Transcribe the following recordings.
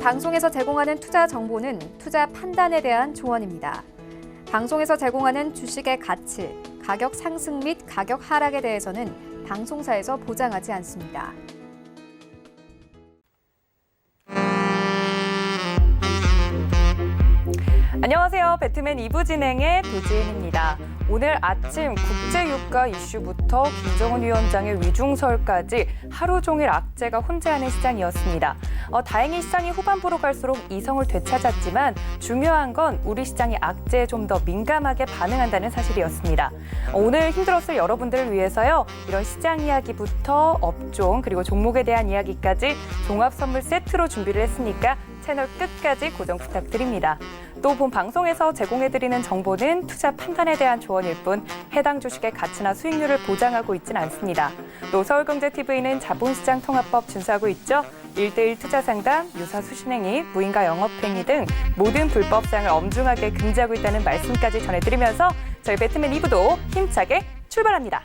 방송에서 제공하는 투자 정보는 투자 판단에 대한 조언입니다. 방송에서 제공하는 주식의 가치, 가격 상승 및 가격 하락에 대해서는 방송사에서 보장하지 않습니다. 안녕하세요. 배트맨 2부 진행의 도지은입니다. 오늘 아침 국제유가 이슈부터 김정은 위원장의 위중설까지 하루 종일 악재가 혼재하는 시장이었습니다. 다행히 시장이 후반부로 갈수록 이성을 되찾았지만 중요한 건 우리 시장이 악재에 좀 더 민감하게 반응한다는 사실이었습니다. 오늘 힘들었을 여러분들을 위해서요. 이런 시장 이야기부터 업종 그리고 종목에 대한 이야기까지 종합 선물 세트로 준비를 했으니까 채널 끝까지 고정 부탁드립니다. 또 본 방송에서 제공해드리는 정보는 투자 판단에 대한 조언일 뿐 해당 주식의 가치나 수익률을 보장하고 있지는 않습니다. 또 서울경제TV는 자본시장 통합법 준수하고 있죠. 1:1 투자 상담, 유사 수신행위, 무인가 영업행위 등 모든 불법 사항을 엄중하게 금지하고 있다는 말씀까지 전해드리면서 저희 배트맨 2부도 힘차게 출발합니다.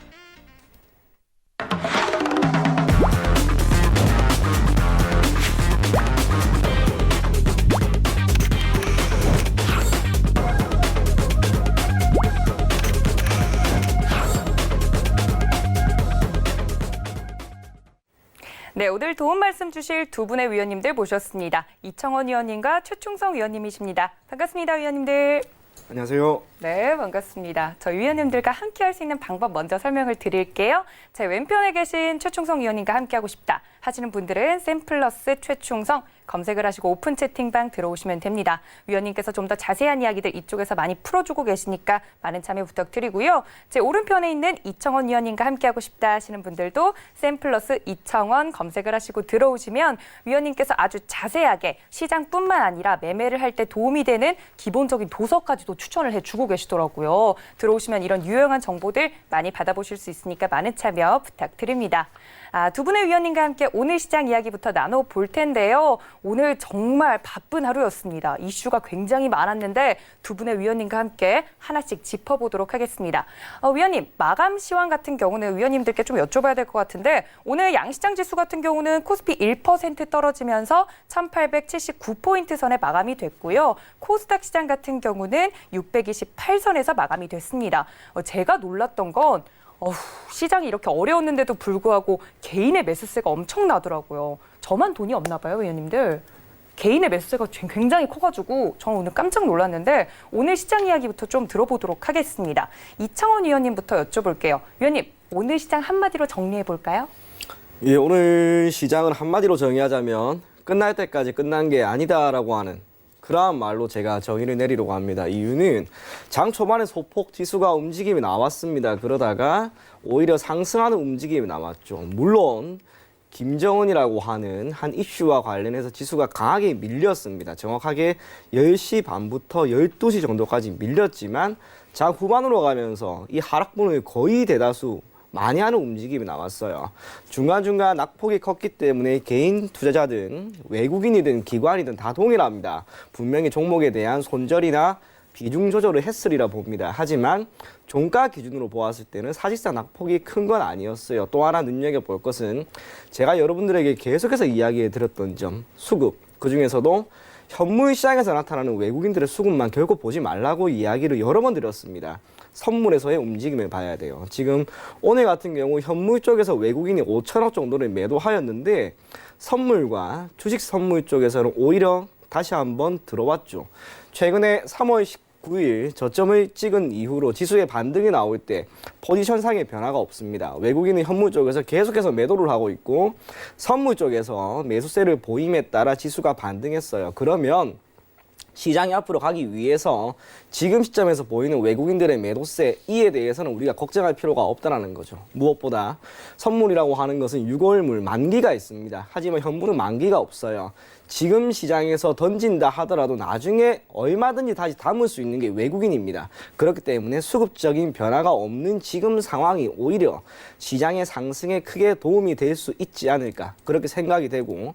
네, 오늘 도움 말씀 주실 두 분의 위원님들 모셨습니다. 이청원 위원님과 최충성 위원님이십니다. 반갑습니다, 위원님들. 안녕하세요. 네, 반갑습니다. 저희 위원님들과 함께 할 수 있는 방법 먼저 설명을 드릴게요. 제 왼편에 계신 최충성 위원님과 함께하고 싶다 하시는 분들은 샘플러스 최충성 검색을 하시고 오픈 채팅방 들어오시면 됩니다. 위원님께서 좀 더 자세한 이야기들 이쪽에서 많이 풀어주고 계시니까 많은 참여 부탁드리고요. 제 오른편에 있는 이청원 위원님과 함께하고 싶다 하시는 분들도 샘플러스 이청원 검색을 하시고 들어오시면 위원님께서 아주 자세하게 시장뿐만 아니라 매매를 할 때 도움이 되는 기본적인 도서까지도 추천을 해주고 계시더라고요. 들어오시면 이런 유용한 정보들 많이 받아보실 수 있으니까 많은 참여 부탁드립니다. 두 분의 위원님과 함께 오늘 시장 이야기부터 나눠볼 텐데요. 오늘 정말 바쁜 하루였습니다. 이슈가 굉장히 많았는데 두 분의 위원님과 함께 하나씩 짚어보도록 하겠습니다. 위원님, 마감 시황 같은 경우는 위원님들께 좀 여쭤봐야 될 것 같은데 오늘 양시장 지수 같은 경우는 코스피 1% 떨어지면서 1879포인트 선에 마감이 됐고요. 코스닥 시장 같은 경우는 628선에서 마감이 됐습니다. 제가 놀랐던 건 시장이 이렇게 어려웠는데도 불구하고 개인의 매수세가 엄청나더라고요. 저만 돈이 없나 봐요, 위원님들. 개인의 매수세가 굉장히 커가지고 저는 오늘 깜짝 놀랐는데 오늘 시장 이야기부터 좀 들어보도록 하겠습니다. 이청원 위원님부터 여쭤볼게요. 위원님, 오늘 시장 한마디로 정리해볼까요? 예, 오늘 시장을 한마디로 정의하자면 끝날 때까지 끝난 게 아니다라고 하는 그러한 말로 제가 정의를 내리려고 합니다. 이유는 장 초반에 소폭 지수가 움직임이 나왔습니다. 그러다가 오히려 상승하는 움직임이 나왔죠. 물론 김정은이라고 하는 한 이슈와 관련해서 지수가 강하게 밀렸습니다. 정확하게 10시 반부터 12시 정도까지 밀렸지만 장 후반으로 가면서 이 하락분을 거의 대다수 많이 하는 움직임이 나왔어요. 중간중간 낙폭이 컸기 때문에 개인 투자자든 외국인이든 기관이든 다 동일합니다. 분명히 종목에 대한 손절이나 비중 조절을 했으리라 봅니다. 하지만 종가 기준으로 보았을 때는 사실상 낙폭이 큰 건 아니었어요. 또 하나 눈여겨볼 것은 제가 여러분들에게 계속해서 이야기해 드렸던 점, 수급, 그중에서도 현물 시장에서 나타나는 외국인들의 수급만 결코 보지 말라고 이야기를 여러 번 드렸습니다. 선물에서의 움직임을 봐야 돼요. 지금 오늘 같은 경우 현물 쪽에서 외국인이 5천억 정도를 매도하였는데 선물과 주식 선물 쪽에서는 오히려 다시 한번 들어왔죠. 최근에 3월 19일 저점을 찍은 이후로 지수의 반등이 나올 때 포지션상의 변화가 없습니다. 외국인은 현물 쪽에서 계속해서 매도를 하고 있고 선물 쪽에서 매수세를 보임에 따라 지수가 반등했어요. 그러면 시장이 앞으로 가기 위해서 지금 시점에서 보이는 외국인들의 매도세 이에 대해서는 우리가 걱정할 필요가 없다는 거죠. 무엇보다 선물이라고 하는 것은 유골물 만기가 있습니다. 하지만 현물은 만기가 없어요. 지금 시장에서 던진다 하더라도 나중에 얼마든지 다시 담을 수 있는 게 외국인입니다. 그렇기 때문에 수급적인 변화가 없는 지금 상황이 오히려 시장의 상승에 크게 도움이 될 수 있지 않을까 그렇게 생각이 되고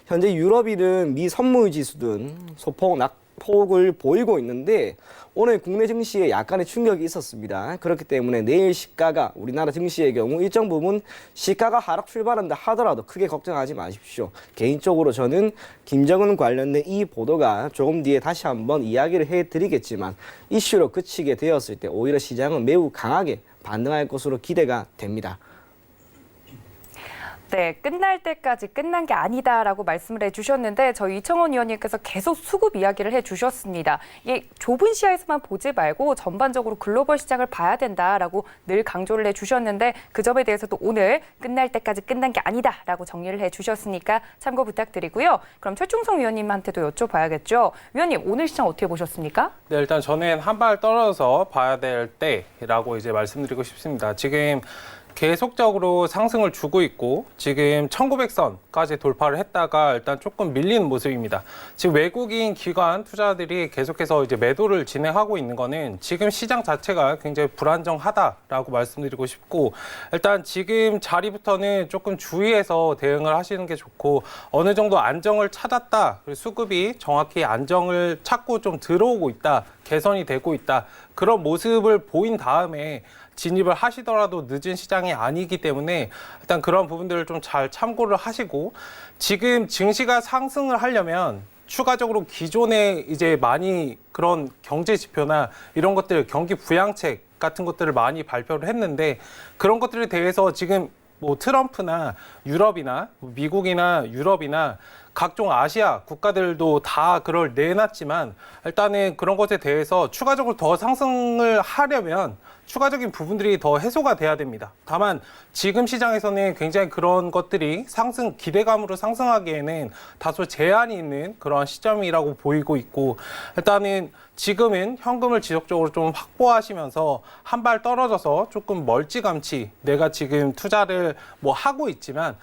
현재 유럽이든 미 선물 지수든 소폭 소폭을 보이고 있는데 오늘 국내 증시에 약간의 충격이 있었습니다. 그렇기 때문에 내일 시가가 우리나라 증시의 경우 일정 부분 시가가 하락 출발한다 하더라도 크게 걱정하지 마십시오. 개인적으로 저는 김정은 관련된 이 보도가 조금 뒤에 다시 한번 이야기를 해드리겠지만 이슈로 그치게 되었을 때 오히려 시장은 매우 강하게 반등할 것으로 기대가 됩니다. 네, 끝날 때까지 끝난 게 아니다라고 말씀을 해주셨는데 저희 이청원 위원님께서 계속 수급 이야기를 해주셨습니다. 이게 좁은 시야에서만 보지 말고 전반적으로 글로벌 시장을 봐야 된다라고 늘 강조를 해주셨는데 그 점에 대해서도 오늘 끝날 때까지 끝난 게 아니다라고 정리를 해주셨으니까 참고 부탁드리고요. 그럼 최충성 위원님한테도 여쭤봐야겠죠. 위원님, 오늘 시장 어떻게 보셨습니까? 네, 일단 저는 한 발 떨어져서 봐야 될 때라고 이제 말씀드리고 싶습니다. 지금 계속적으로 상승을 주고 있고 지금 1900선까지 돌파를 했다가 일단 조금 밀리는 모습입니다. 지금 외국인 기관 투자들이 계속해서 이제 매도를 진행하고 있는 거는 지금 시장 자체가 굉장히 불안정하다라고 말씀드리고 싶고 일단 지금 자리부터는 조금 주의해서 대응을 하시는 게 좋고 어느 정도 안정을 찾았다. 그리고 수급이 정확히 안정을 찾고 좀 들어오고 있다. 개선이 되고 있다. 그런 모습을 보인 다음에 진입을 하시더라도 늦은 시장이 아니기 때문에 일단 그런 부분들을 좀 잘 참고를 하시고 지금 증시가 상승을 하려면 추가적으로 기존에 이제 많이 그런 경제 지표나 이런 것들 경기 부양책 같은 것들을 많이 발표를 했는데 그런 것들에 대해서 지금 뭐 트럼프나 유럽이나 미국이나 유럽이나 각종 아시아 국가들도 다 그걸 내놨지만 일단은 그런 것에 대해서 추가적으로 더 상승을 하려면 추가적인 부분들이 더 해소가 돼야 됩니다. 다만 지금 시장에서는 굉장히 그런 것들이 기대감으로 상승하기에는 다소 제한이 있는 그런 시점이라고 보이고 있고 일단은 지금은 현금을 지속적으로 좀 확보하시면서 한 발 떨어져서 조금 멀찌감치 내가 지금 투자를 뭐 하고 있지만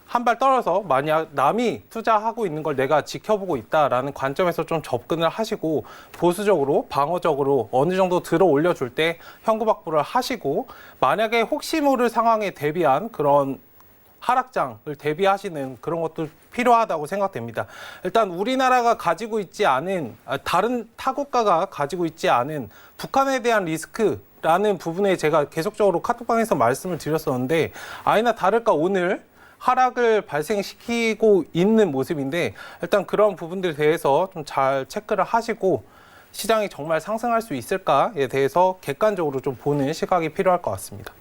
한 발 떨어져서 만약 남이 투자하고 있는 걸 내가 지켜보고 있다라는 관점에서 좀 접근을 하시고 보수적으로 방어적으로 어느 정도 들어 올려줄 때 현금 확보를 하시고 만약에 혹시 모를 상황에 대비한 그런 하락장을 대비하시는 그런 것도 필요하다고 생각됩니다. 일단 우리나라가 가지고 있지 않은 다른 타국가가 가지고 있지 않은 북한에 대한 리스크라는 부분에 제가 계속적으로 카톡방에서 말씀을 드렸었는데 아니나 다를까 오늘 하락을 발생시키고 있는 모습인데 일단 그런 부분들에 대해서 좀 잘 체크를 하시고 시장이 정말 상승할 수 있을까에 대해서 객관적으로 좀 보는 시각이 필요할 것 같습니다.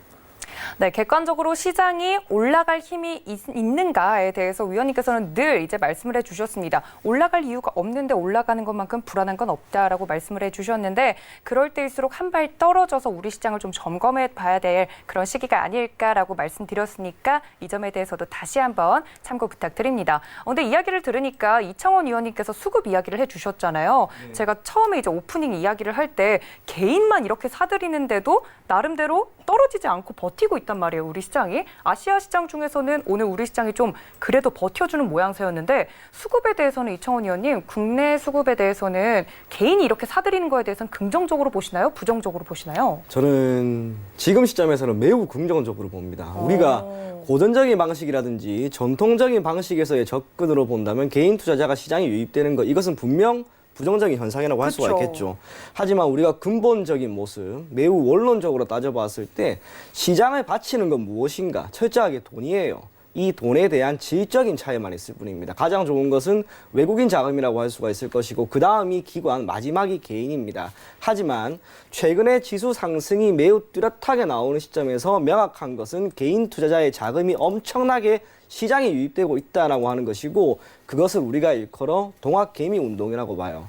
네, 객관적으로 시장이 올라갈 힘이 있는가에 대해서 위원님께서는 늘 이제 말씀을 해주셨습니다. 올라갈 이유가 없는데 올라가는 것만큼 불안한 건 없다라고 말씀을 해주셨는데 그럴 때일수록 한 발 떨어져서 우리 시장을 좀 점검해 봐야 될 그런 시기가 아닐까라고 말씀드렸으니까 이 점에 대해서도 다시 한번 참고 부탁드립니다. 근데 이야기를 들으니까 이청원 위원님께서 수급 이야기를 해주셨잖아요. 네. 제가 처음에 이제 오프닝 이야기를 할 때 개인만 이렇게 사들이는데도 나름대로 떨어지지 않고 버티고 있단 말이에요. 우리 시장이. 아시아 시장 중에서는 오늘 우리 시장이 좀 그래도 버텨주는 모양새였는데 수급에 대해서는 이청원 의원님, 국내 수급에 대해서는 개인이 이렇게 사들이는 거에 대해서는 긍정적으로 보시나요? 부정적으로 보시나요? 저는 지금 시점에서는 매우 긍정적으로 봅니다. 우리가 고전적인 방식이라든지 전통적인 방식에서의 접근으로 본다면 개인 투자자가 시장에 유입되는 것 이것은 분명 부정적인 현상이라고 할 수가 있겠죠. 하지만 우리가 근본적인 모습, 매우 원론적으로 따져봤을 때 시장을 바치는 건 무엇인가? 철저하게 돈이에요. 이 돈에 대한 질적인 차이만 있을 뿐입니다. 가장 좋은 것은 외국인 자금이라고 할 수가 있을 것이고 그 다음이 기관, 마지막이 개인입니다. 하지만 최근에 지수 상승이 매우 뚜렷하게 나오는 시점에서 명확한 것은 개인 투자자의 자금이 엄청나게 시장에 유입되고 있다라고 하는 것이고 그것을 우리가 일컬어 동학개미 운동이라고 봐요.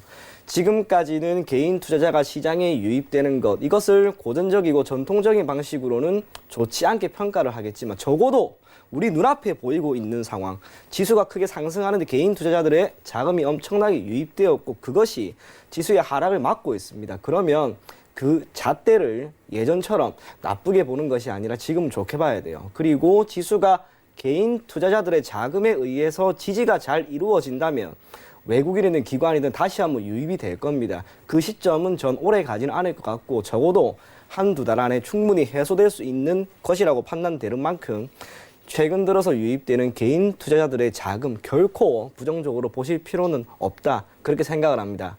지금까지는 개인 투자자가 시장에 유입되는 것 이것을 고전적이고 전통적인 방식으로는 좋지 않게 평가를 하겠지만 적어도 우리 눈앞에 보이고 있는 상황 지수가 크게 상승하는데 개인 투자자들의 자금이 엄청나게 유입되었고 그것이 지수의 하락을 막고 있습니다. 그러면 그 잣대를 예전처럼 나쁘게 보는 것이 아니라 지금 좋게 봐야 돼요. 그리고 지수가 개인 투자자들의 자금에 의해서 지지가 잘 이루어진다면 외국인이든 기관이든 다시 한번 유입이 될 겁니다. 그 시점은 전 오래 가지는 않을 것 같고 적어도 한두 달 안에 충분히 해소될 수 있는 것이라고 판단되는 만큼 최근 들어서 유입되는 개인 투자자들의 자금 결코 부정적으로 보실 필요는 없다. 그렇게 생각을 합니다.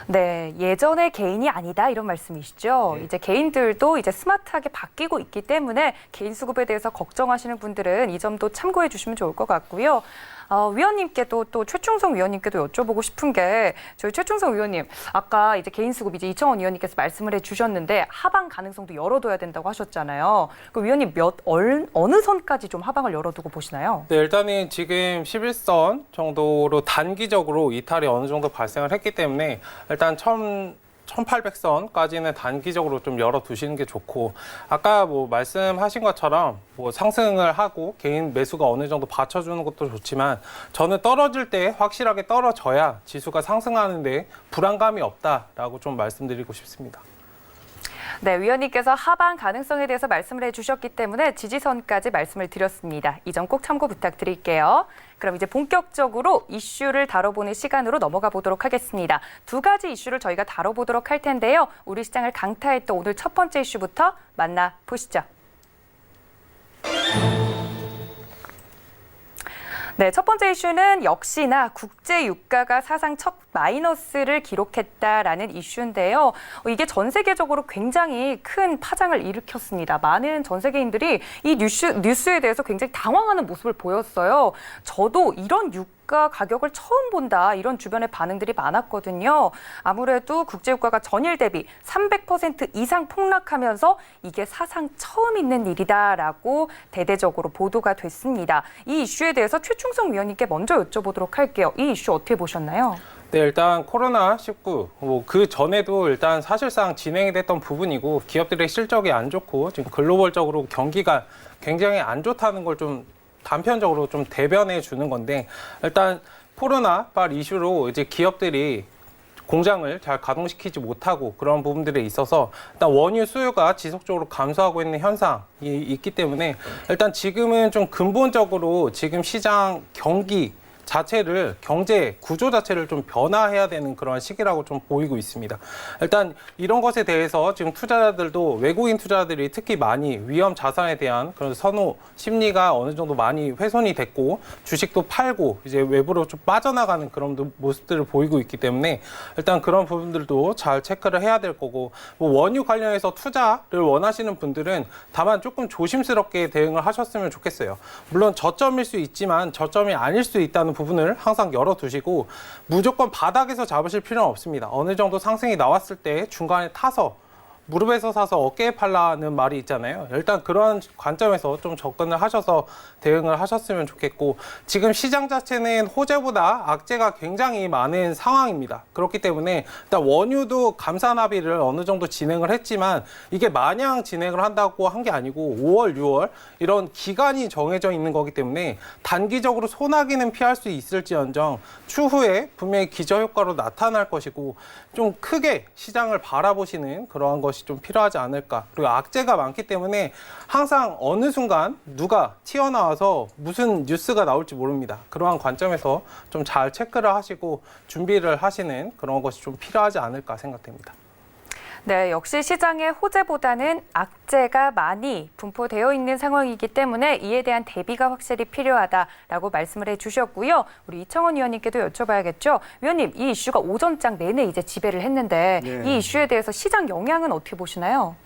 네, 예전의 개인이 아니다 이런 말씀이시죠. 네. 이제 개인들도 이제 스마트하게 바뀌고 있기 때문에 개인 수급에 대해서 걱정하시는 분들은 이 점도 참고해 주시면 좋을 것 같고요. 위원님께도 또 최충성 위원님께도 여쭤보고 싶은 게 저희 최충성 위원님 아까 이제 개인 수급 이제 이청원 위원님께서 말씀을 해주셨는데 하방 가능성도 열어둬야 된다고 하셨잖아요. 그 위원님 어느 선까지 좀 하방을 열어두고 보시나요? 네, 일단은 지금 11선 정도로 단기적으로 이탈이 어느 정도 발생을 했기 때문에 일단 1800선까지는 단기적으로 좀 열어두시는 게 좋고, 아까 뭐 말씀하신 것처럼 뭐 상승을 하고 개인 매수가 어느 정도 받쳐주는 것도 좋지만 저는 떨어질 때 확실하게 떨어져야 지수가 상승하는데 불안감이 없다라고 좀 말씀드리고 싶습니다. 네, 위원님께서 하방 가능성에 대해서 말씀을 해주셨기 때문에 지지선까지 말씀을 드렸습니다. 이 점 꼭 참고 부탁드릴게요. 그럼 이제 본격적으로 이슈를 다뤄보는 시간으로 넘어가 보도록 하겠습니다. 두 가지 이슈를 저희가 다뤄보도록 할 텐데요. 우리 시장을 강타했던 오늘 첫 번째 이슈부터 만나보시죠. 네, 첫 번째 이슈는 역시나 국제 유가가 사상 첫 마이너스를 기록했다라는 이슈인데요. 이게 전 세계적으로 굉장히 큰 파장을 일으켰습니다. 많은 전 세계인들이 이 뉴스에 대해서 굉장히 당황하는 모습을 보였어요. 저도 이런 유가 가격을 처음 본다 이런 주변의 반응들이 많았거든요. 아무래도 국제유가가 전일 대비 300% 이상 폭락하면서 이게 사상 처음 있는 일이다라고 대대적으로 보도가 됐습니다. 이 이슈에 대해서 최충성 위원님께 먼저 여쭤보도록 할게요. 이 이슈 어떻게 보셨나요? 네, 일단 코로나19 뭐 그 전에도 일단 사실상 진행이 됐던 부분이고 기업들의 실적이 안 좋고 지금 글로벌적으로 경기가 굉장히 안 좋다는 걸 좀 단편적으로 좀 대변해 주는 건데, 일단 코로나발 이슈로 이제 기업들이 공장을 잘 가동시키지 못하고 그런 부분들에 있어서 일단 원유 수요가 지속적으로 감소하고 있는 현상이 있기 때문에 일단 지금은 좀 근본적으로 지금 시장 경기 자체를, 경제 구조 자체를 좀 변화해야 되는 그런 시기라고 좀 보이고 있습니다. 일단 이런 것에 대해서 지금 투자자들도, 외국인 투자자들이 특히 많이 위험 자산에 대한 그런 선호 심리가 어느 정도 많이 훼손이 됐고 주식도 팔고 이제 외부로 좀 빠져나가는 그런 모습들을 보이고 있기 때문에 일단 그런 부분들도 잘 체크를 해야 될 거고, 뭐 원유 관련해서 투자를 원하시는 분들은 다만 조금 조심스럽게 대응을 하셨으면 좋겠어요. 물론 저점일 수 있지만 저점이 아닐 수 있다는 부분을 항상 열어두시고 무조건 바닥에서 잡으실 필요는 없습니다. 어느 정도 상승이 나왔을 때 중간에 타서 무릎에서 사서 어깨에 팔라는 말이 있잖아요. 일단 그런 관점에서 좀 접근을 하셔서 대응을 하셨으면 좋겠고, 지금 시장 자체는 호재보다 악재가 굉장히 많은 상황입니다. 그렇기 때문에 일단 원유도 감산 합의를 어느 정도 진행을 했지만 이게 마냥 진행을 한다고 한 게 아니고 5월, 6월 이런 기간이 정해져 있는 거기 때문에 단기적으로 소나기는 피할 수 있을지언정 추후에 분명히 기저효과로 나타날 것이고, 좀 크게 시장을 바라보시는 그러한 것이 좀 필요하지 않을까. 그리고 악재가 많기 때문에 항상 어느 순간 누가 튀어나와서 무슨 뉴스가 나올지 모릅니다. 그러한 관점에서 좀 잘 체크를 하시고 준비를 하시는 그런 것이 좀 필요하지 않을까 생각됩니다. 네, 역시 시장의 호재보다는 악재가 많이 분포되어 있는 상황이기 때문에 이에 대한 대비가 확실히 필요하다라고 말씀을 해주셨고요. 우리 이청원 위원님께도 여쭤봐야겠죠. 위원님, 이 이슈가 오전장 내내 이제 지배를 했는데 네. 이 이슈에 대해서 시장 영향은 어떻게 보시나요?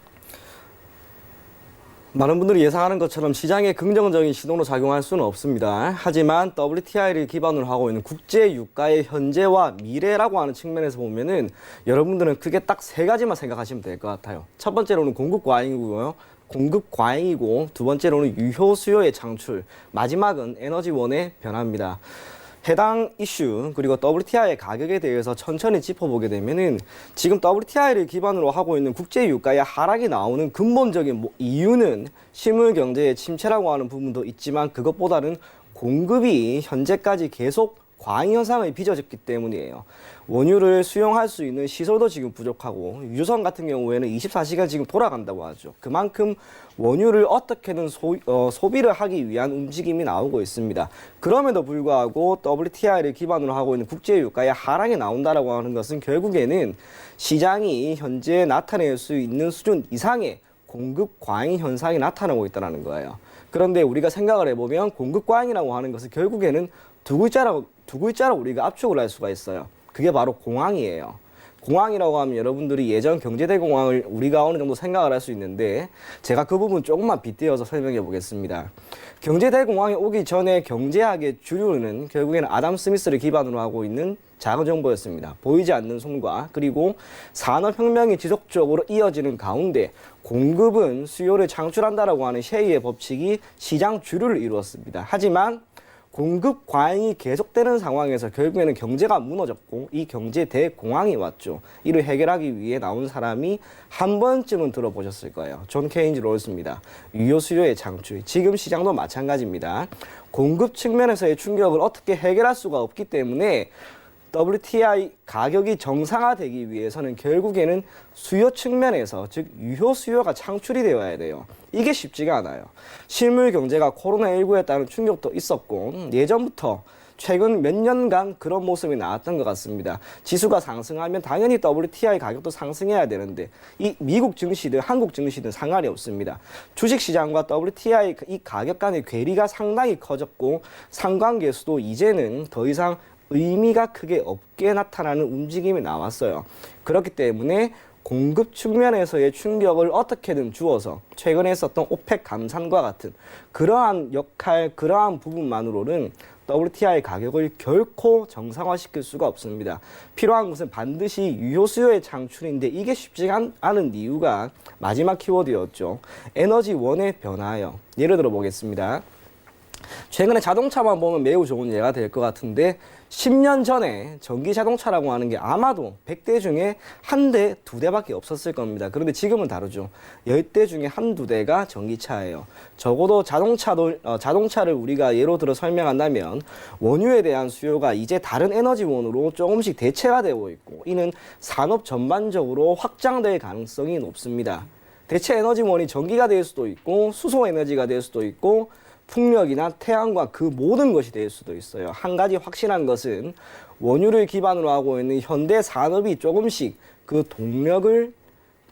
많은 분들이 예상하는 것처럼 시장에 긍정적인 신호로 작용할 수는 없습니다. 하지만 WTI를 기반으로 하고 있는 국제 유가의 현재와 미래라고 하는 측면에서 보면은 여러분들은 크게 딱 세 가지만 생각하시면 될 것 같아요. 첫 번째로는 공급 과잉이고 두 번째로는 유효 수요의 창출, 마지막은 에너지원의 변화입니다. 해당 이슈 그리고 WTI의 가격에 대해서 천천히 짚어보게 되면은 지금 WTI를 기반으로 하고 있는 국제 유가의 하락이 나오는 근본적인 이유는 실물 경제의 침체라고 하는 부분도 있지만 그것보다는 공급이 현재까지 계속 과잉 현상을 빚어졌기 때문이에요. 원유를 수용할 수 있는 시설도 지금 부족하고 유조선 같은 경우에는 24시간 지금 돌아간다고 하죠. 그만큼 원유를 어떻게든 소비를 하기 위한 움직임이 나오고 있습니다. 그럼에도 불구하고 WTI를 기반으로 하고 있는 국제유가의 하락이 나온다라고 하는 것은 결국에는 시장이 현재 나타낼 수 있는 수준 이상의 공급 과잉 현상이 나타나고 있다는 거예요. 그런데 우리가 생각을 해보면 공급 과잉이라고 하는 것은 결국에는 두 글자로 우리가 압축을 할 수가 있어요. 그게 바로 공황이에요. 공항이라고 하면 여러분들이 예전 경제대공황을 우리가 어느 정도 생각을 할 수 있는데 제가 그 부분 조금만 빗대어서 설명해 보겠습니다. 경제대공황이 오기 전에 경제학의 주류는 결국에는 아담 스미스를 기반으로 하고 있는 작은 정보였습니다. 보이지 않는 손과 그리고 산업혁명이 지속적으로 이어지는 가운데 공급은 수요를 창출한다라고 하는 셰이의 법칙이 시장 주류를 이루었습니다. 하지만 공급 과잉이 계속되는 상황에서 결국에는 경제가 무너졌고 이 경제 대공황이 왔죠. 이를 해결하기 위해 나온 사람이 한 번쯤은 들어보셨을 거예요. 존 케인즈 롤스입니다. 유효 수요의 창출. 지금 시장도 마찬가지입니다. 공급 측면에서의 충격을 어떻게 해결할 수가 없기 때문에 WTI 가격이 정상화되기 위해서는 결국에는 수요 측면에서 즉 유효 수요가 창출이 되어야 돼요. 이게 쉽지가 않아요. 실물 경제가 코로나19에 따른 충격도 있었고 예전부터 최근 몇 년간 그런 모습이 나왔던 것 같습니다. 지수가 상승하면 당연히 WTI 가격도 상승해야 되는데 이 미국 증시든 한국 증시든 상관이 없습니다. 주식시장과 WTI 이 가격 간의 괴리가 상당히 커졌고 상관계수도 이제는 더 이상 의미가 크게 없게 나타나는 움직임이 나왔어요. 그렇기 때문에 공급 측면에서의 충격을 어떻게든 주어서 최근에 했었던 오펙 감산과 같은 그러한 역할, 그러한 부분만으로는 WTI 가격을 결코 정상화시킬 수가 없습니다. 필요한 것은 반드시 유효 수요의 창출인데 이게 쉽지 않은 이유가 마지막 키워드였죠. 에너지원의 변화예요. 예를 들어 보겠습니다. 최근에 자동차만 보면 매우 좋은 예가 될 것 같은데 10년 전에 전기 자동차라고 하는 게 아마도 100대 중에 1대, 2대밖에 없었을 겁니다. 그런데 지금은 다르죠. 10대 중에 1, 2대가 전기차예요. 적어도 자동차를 우리가 예로 들어 설명한다면 원유에 대한 수요가 이제 다른 에너지원으로 조금씩 대체가 되고 있고 이는 산업 전반적으로 확장될 가능성이 높습니다. 대체 에너지원이 전기가 될 수도 있고 수소 에너지가 될 수도 있고 풍력이나 태양과 그 모든 것이 될 수도 있어요. 한 가지 확실한 것은 원유를 기반으로 하고 있는 현대 산업이 조금씩 그 동력을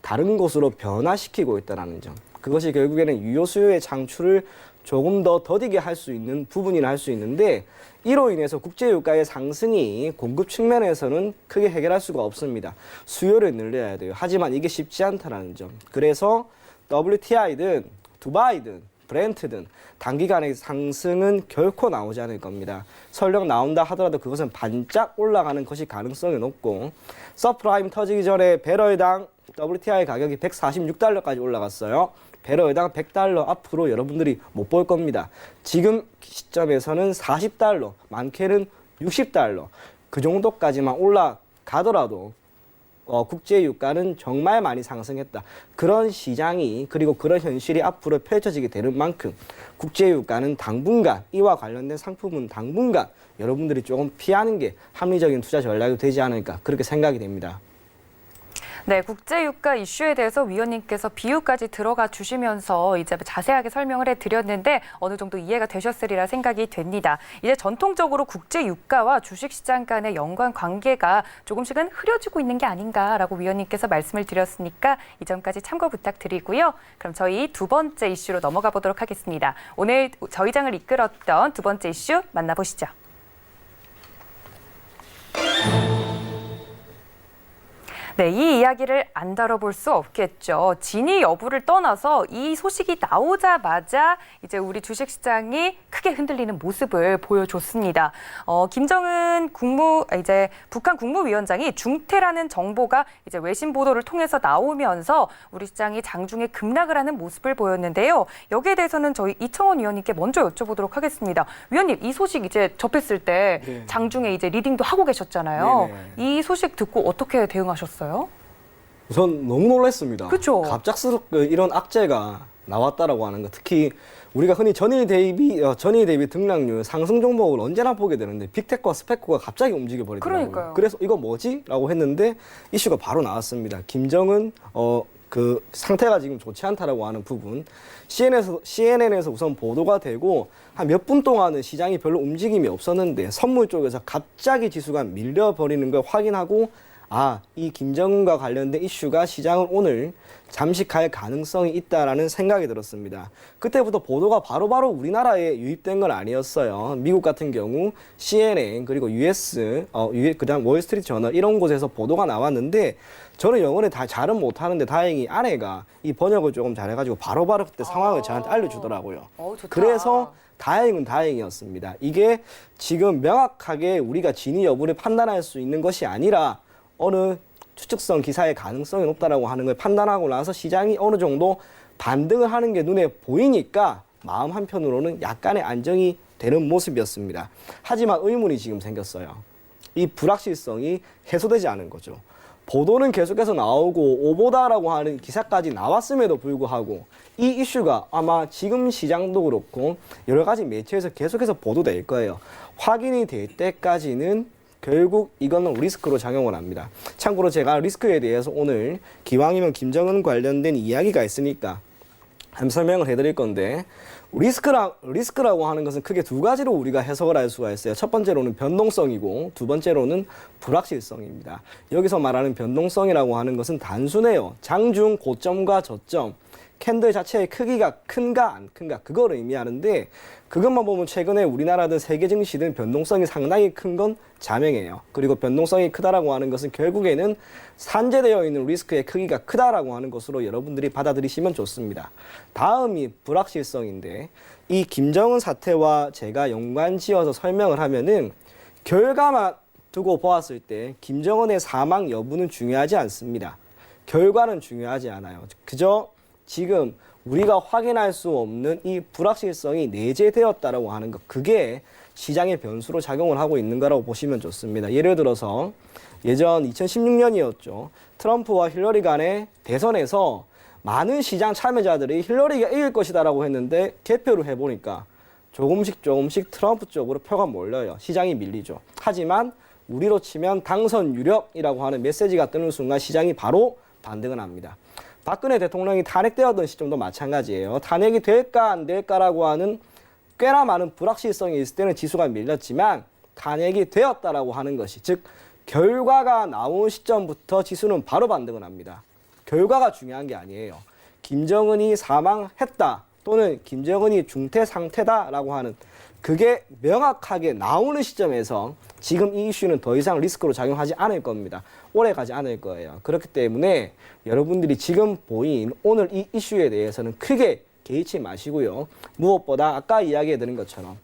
다른 곳으로 변화시키고 있다는 점. 그것이 결국에는 유효 수요의 창출을 조금 더 더디게 할 수 있는 부분이라 할 수 있는데 이로 인해서 국제유가의 상승이 공급 측면에서는 크게 해결할 수가 없습니다. 수요를 늘려야 돼요. 하지만 이게 쉽지 않다는 점. 그래서 WTI든 두바이든 브렌트든 단기간의 상승은 결코 나오지 않을 겁니다. 설령 나온다 하더라도 그것은 반짝 올라가는 것이 가능성이 높고 서프라임 터지기 전에 배럴당 WTI 가격이 146달러까지 올라갔어요. 배럴당 100달러 앞으로 여러분들이 못 볼 겁니다. 지금 시점에서는 40달러, 많게는 60달러 그 정도까지만 올라가더라도 국제 유가는 정말 많이 상승했다. 그런 시장이 그리고 그런 현실이 앞으로 펼쳐지게 되는 만큼 국제 유가는 당분간 이와 관련된 상품은 당분간 여러분들이 조금 피하는 게 합리적인 투자 전략이 되지 않을까 그렇게 생각이 됩니다. 네, 국제유가 이슈에 대해서 위원님께서 비유까지 들어가 주시면서 이제 자세하게 설명을 해드렸는데 어느 정도 이해가 되셨으리라 생각이 됩니다. 이제 전통적으로 국제유가와 주식시장 간의 연관 관계가 조금씩은 흐려지고 있는 게 아닌가라고 위원님께서 말씀을 드렸으니까 이 점까지 참고 부탁드리고요. 그럼 저희 두 번째 이슈로 넘어가 보도록 하겠습니다. 오늘 저희 장을 이끌었던 두 번째 이슈 만나보시죠. 네, 이 이야기를 안 다뤄볼 수 없겠죠. 진위 여부를 떠나서 이 소식이 나오자마자 이제 우리 주식시장이 크게 흔들리는 모습을 보여줬습니다. 김정은 북한 국무위원장이 중퇴라는 정보가 이제 외신 보도를 통해서 나오면서 우리 시장이 장중에 급락을 하는 모습을 보였는데요. 여기에 대해서는 저희 이청원 위원님께 먼저 여쭤보도록 하겠습니다. 위원님, 이 소식 이제 접했을 때 네. 장중에 이제 리딩도 하고 계셨잖아요. 네네. 이 소식 듣고 어떻게 대응하셨어요? 우선 너무 놀랐습니다. 그쵸? 갑작스럽게 이런 악재가 나왔다라고 하는 거. 특히 우리가 흔히 전일 대비 등락률 상승 종목을 언제나 보게 되는데 빅테크와 스펙코가 갑자기 움직여 버리더라고요. 그러니까요. 그래서 이거 뭐지? 라고 했는데 이슈가 바로 나왔습니다. 김정은 그 상태가 지금 좋지 않다라고 하는 부분. CNN에서 우선 보도가 되고 한 몇 분 동안은 시장이 별로 움직임이 없었는데 선물 쪽에서 갑자기 지수가 밀려버리는 걸 확인하고 이 김정은과 관련된 이슈가 시장을 오늘 잠식할 가능성이 있다라는 생각이 들었습니다. 그때부터 보도가 바로바로 우리나라에 유입된 건 아니었어요. 미국 같은 경우 CNN 그리고 그다음 월스트리트 저널 이런 곳에서 보도가 나왔는데 저는 영어를 다 잘은 못하는데 다행히 아내가 이 번역을 조금 잘해가지고 바로바로 그때 상황을 저한테 알려주더라고요. 좋다. 그래서 다행은 다행이었습니다. 이게 지금 명확하게 우리가 진위 여부를 판단할 수 있는 것이 아니라 어느 추측성 기사의 가능성이 높다라고 하는 걸 판단하고 나서 시장이 어느 정도 반등을 하는 게 눈에 보이니까 마음 한편으로는 약간의 안정이 되는 모습이었습니다. 하지만 의문이 지금 생겼어요. 이 불확실성이 해소되지 않은 거죠. 보도는 계속해서 나오고 오보다라고 하는 기사까지 나왔음에도 불구하고 이 이슈가 아마 지금 시장도 그렇고 여러 가지 매체에서 계속해서 보도될 거예요. 확인이 될 때까지는 결국 이거는 리스크로 작용을 합니다. 참고로 제가 리스크에 대해서 오늘 기왕이면 김정은 관련된 이야기가 있으니까 한번 설명을 해드릴 건데 리스크라고 하는 것은 크게 두 가지로 우리가 해석을 할 수가 있어요. 첫 번째로는 변동성이고 두 번째로는 불확실성입니다. 여기서 말하는 변동성이라고 하는 것은 단순해요. 장중 고점과 저점 캔들 자체의 크기가 큰가 안 큰가 그걸 의미하는데 그것만 보면 최근에 우리나라든 세계 증시든 변동성이 상당히 큰 건 자명해요. 그리고 변동성이 크다라고 하는 것은 결국에는 산재되어 있는 리스크의 크기가 크다라고 하는 것으로 여러분들이 받아들이시면 좋습니다. 다음이 불확실성인데 이 김정은 사태와 제가 연관지어서 설명을 하면은 결과만 두고 보았을 때 김정은의 사망 여부는 중요하지 않습니다. 결과는 중요하지 않아요. 그저 지금 우리가 확인할 수 없는 이 불확실성이 내재되었다라고 하는 것, 그게 시장의 변수로 작용을 하고 있는 거라고 보시면 좋습니다. 예를 들어서 예전 2016년이었죠. 트럼프와 힐러리 간의 대선에서 많은 시장 참여자들이 힐러리가 이길 것이다라고 했는데 개표를 해보니까 조금씩 트럼프 쪽으로 표가 몰려요. 시장이 밀리죠. 하지만 우리로 치면 당선 유력이라고 하는 메시지가 뜨는 순간 시장이 바로 반등을 합니다. 박근혜 대통령이 탄핵되었던 시점도 마찬가지예요. 탄핵이 될까 안 될까라고 하는 꽤나 많은 불확실성이 있을 때는 지수가 밀렸지만 탄핵이 되었다라고 하는 것이 즉 결과가 나온 시점부터 지수는 바로 반등을 합니다. 결과가 중요한 게 아니에요. 김정은이 사망했다 또는 김정은이 중태 상태다라고 하는 그게 명확하게 나오는 시점에서 지금 이 이슈는 더 이상 리스크로 작용하지 않을 겁니다. 오래 가지 않을 거예요. 그렇기 때문에 여러분들이 지금 보인 오늘 이 이슈에 대해서는 크게 개의치 마시고요. 무엇보다 아까 이야기해드린 것처럼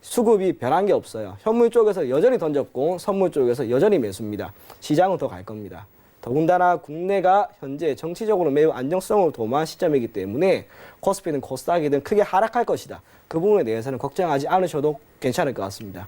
수급이 변한 게 없어요. 현물 쪽에서 여전히 던졌고 선물 쪽에서 여전히 매수입니다. 시장은 더 갈 겁니다. 더군다나 국내가 현재 정치적으로 매우 안정성을 도모한 시점이기 때문에 코스피든 코스닥이든 크게 하락할 것이다. 그 부분에 대해서는 걱정하지 않으셔도 괜찮을 것 같습니다.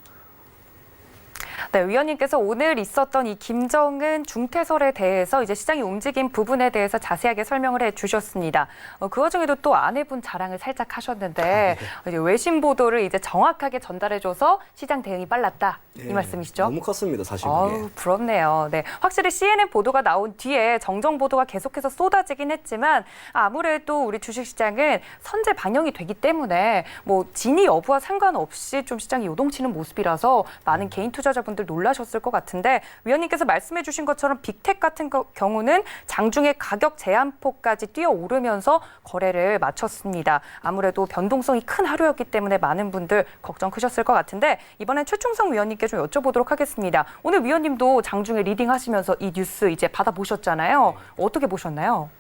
네, 위원님께서 오늘 있었던 이 김정은 중태설에 대해서 이제 시장이 움직인 부분에 대해서 자세하게 설명을 해주셨습니다. 그 와중에도 또 아내분 자랑을 살짝 하셨는데 이제 외신 보도를 이제 정확하게 전달해줘서 시장 대응이 빨랐다 이 말씀이시죠? 너무 컸습니다, 사실 그게. 부럽네요. 네, 확실히 CNN 보도가 나온 뒤에 정정 보도가 계속해서 쏟아지긴 했지만 아무래도 우리 주식시장은 선제 반영이 되기 때문에 뭐 진위 여부와 상관없이 좀 시장이 요동치는 모습이라서 많은 개인 투자자분들 놀라셨을 것 같은데 위원님께서 말씀해 주신 것처럼 빅텍 같은 경우는 장중에 가격 제한폭까지 뛰어오르면서 거래를 마쳤습니다. 아무래도 변동성이 큰 하루였기 때문에 많은 분들 걱정 크셨을 것 같은데 이번엔 최충성 위원님께 좀 여쭤보도록 하겠습니다. 오늘 위원님도 장중에 리딩하시면서 이 뉴스 이제 받아보셨잖아요. 어떻게 보셨나요?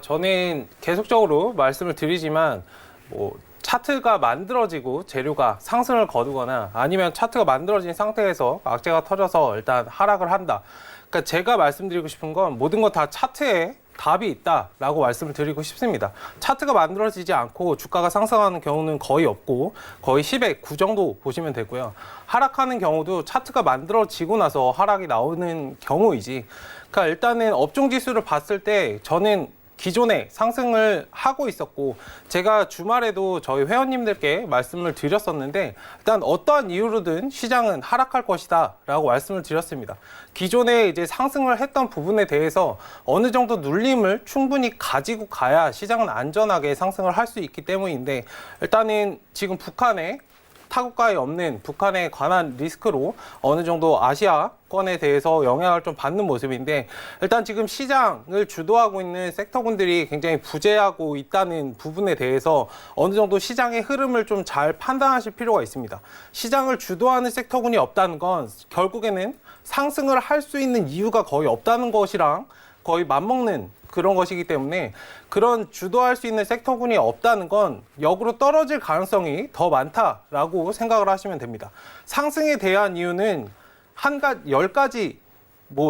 저는 계속적으로 말씀을 드리지만 차트가 만들어지고 재료가 상승을 거두거나 아니면 차트가 만들어진 상태에서 악재가 터져서 일단 하락을 한다. 그러니까 제가 말씀드리고 싶은 건 모든 것 다 차트에 답이 있다라고 말씀을 드리고 싶습니다. 차트가 만들어지지 않고 주가가 상승하는 경우는 거의 없고 거의 10의 9 정도 보시면 되고요. 하락하는 경우도 차트가 만들어지고 나서 하락이 나오는 경우이지. 그러니까 일단은 업종 지수를 봤을 때 저는 기존에 상승을 하고 있었고 제가 주말에도 저희 회원님들께 말씀을 드렸었는데 일단 어떠한 이유로든 시장은 하락할 것이다 라고 말씀을 드렸습니다. 기존에 이제 상승을 했던 부분에 대해서 어느 정도 눌림을 충분히 가지고 가야 시장은 안전하게 상승을 할 수 있기 때문인데 일단은 지금 북한의 타국가에 없는 북한에 관한 리스크로 어느 정도 아시아권에 대해서 영향을 좀 받는 모습인데 일단 지금 시장을 주도하고 있는 섹터군들이 굉장히 부재하고 있다는 부분에 대해서 어느 정도 시장의 흐름을 좀 잘 판단하실 필요가 있습니다. 시장을 주도하는 섹터군이 없다는 건 결국에는 상승을 할 수 있는 이유가 거의 없다는 것이랑 거의 맞먹는 그런 것이기 때문에 그런 주도할 수 있는 섹터군이 없다는 건 역으로 떨어질 가능성이 더 많다라고 생각을 하시면 됩니다. 상승에 대한 이유는 10가지,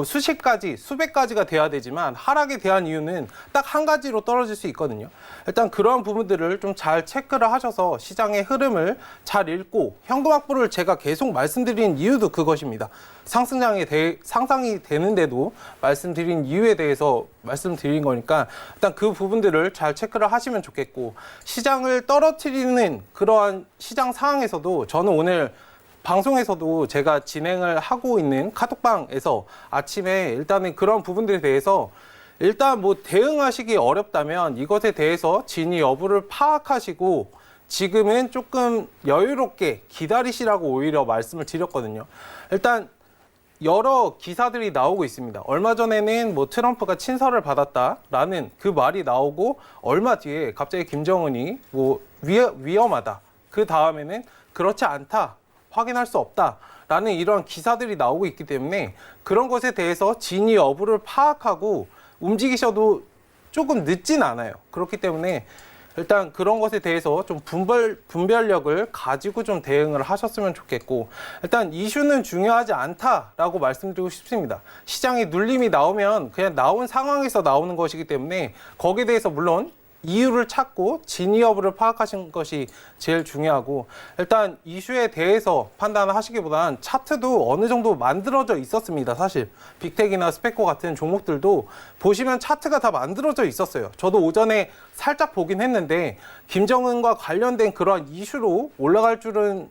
수십 가지, 수백 가지가 돼야 되지만 하락에 대한 이유는 딱 한 가지로 떨어질 수 있거든요. 일단 그런 부분들을 좀 잘 체크를 하셔서 시장의 흐름을 잘 읽고 현금 확보를 제가 계속 말씀드린 이유도 그것입니다. 상승이 되는데도 말씀드린 이유에 대해서 말씀드린 거니까 일단 그 부분들을 잘 체크를 하시면 좋겠고 시장을 떨어뜨리는 그러한 시장 상황에서도 저는 오늘 방송에서도 제가 진행을 하고 있는 카톡방에서 아침에 일단은 그런 부분들에 대해서 일단 대응하시기 어렵다면 이것에 대해서 진위 여부를 파악하시고 지금은 조금 여유롭게 기다리시라고 오히려 말씀을 드렸거든요. 일단 여러 기사들이 나오고 있습니다. 얼마 전에는 트럼프가 친서를 받았다라는 그 말이 나오고 얼마 뒤에 갑자기 김정은이 위험하다. 그 다음에는 그렇지 않다. 확인할 수 없다라는 이런 기사들이 나오고 있기 때문에 그런 것에 대해서 진위 여부를 파악하고 움직이셔도 조금 늦진 않아요. 그렇기 때문에 일단 그런 것에 대해서 좀 분별력을 가지고 좀 대응을 하셨으면 좋겠고 일단 이슈는 중요하지 않다라고 말씀드리고 싶습니다. 시장에 눌림이 나오면 그냥 나온 상황에서 나오는 것이기 때문에 거기에 대해서 물론 이유를 찾고 진위 여부를 파악하시는 것이 제일 중요하고 일단 이슈에 대해서 판단을 하시기보다는 차트도 어느 정도 만들어져 있었습니다. 사실 빅텍이나 스페코 같은 종목들도 보시면 차트가 다 만들어져 있었어요. 저도 오전에 살짝 보긴 했는데 김정은과 관련된 그러한 이슈로 올라갈 줄은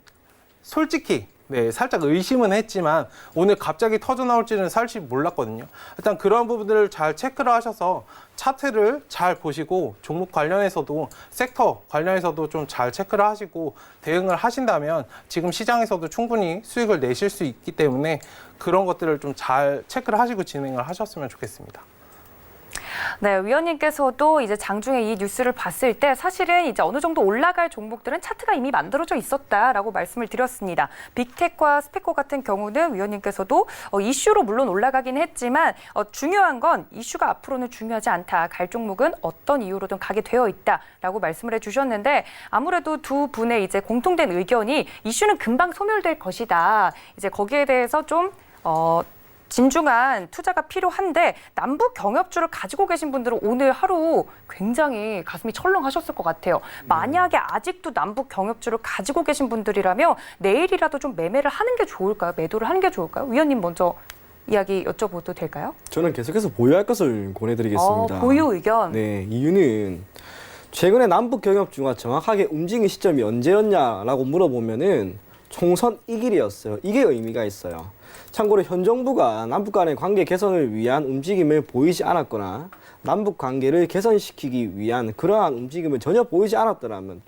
솔직히 살짝 의심은 했지만 오늘 갑자기 터져 나올지는 사실 몰랐거든요. 일단 그런 부분들을 잘 체크를 하셔서 차트를 잘 보시고 종목 관련해서도 섹터 관련해서도 좀 잘 체크를 하시고 대응을 하신다면 지금 시장에서도 충분히 수익을 내실 수 있기 때문에 그런 것들을 좀 잘 체크를 하시고 진행을 하셨으면 좋겠습니다. 네, 위원님께서도 이제 장중에 이 뉴스를 봤을 때 사실은 이제 어느 정도 올라갈 종목들은 차트가 이미 만들어져 있었다라고 말씀을 드렸습니다. 빅텍과 스페코 같은 경우는 위원님께서도 이슈로 물론 올라가긴 했지만 중요한 건 이슈가 앞으로는 중요하지 않다. 갈 종목은 어떤 이유로든 가게 되어 있다라고 말씀을 해주셨는데 아무래도 두 분의 이제 공통된 의견이 이슈는 금방 소멸될 것이다. 이제 거기에 대해서 좀 진중한 투자가 필요한데 남북 경협주를 가지고 계신 분들은 오늘 하루 굉장히 가슴이 철렁하셨을 것 같아요. 만약에 아직도 남북 경협주를 가지고 계신 분들이라면 내일이라도 좀 매매를 하는 게 좋을까요? 매도를 하는 게 좋을까요? 위원님 먼저 이야기 여쭤봐도 될까요? 저는 계속해서 보유할 것을 권해드리겠습니다. 보유 의견. 네, 이유는 최근에 남북 경협주가 정확하게 움직인 시점이 언제였냐라고 물어보면은 총선 이 길이었어요. 이게 의미가 있어요. 참고로 현 정부가 남북 간의 관계 개선을 위한 움직임을 보이지 않았거나 남북 관계를 개선시키기 위한 그러한 움직임을 전혀 보이지 않았더라면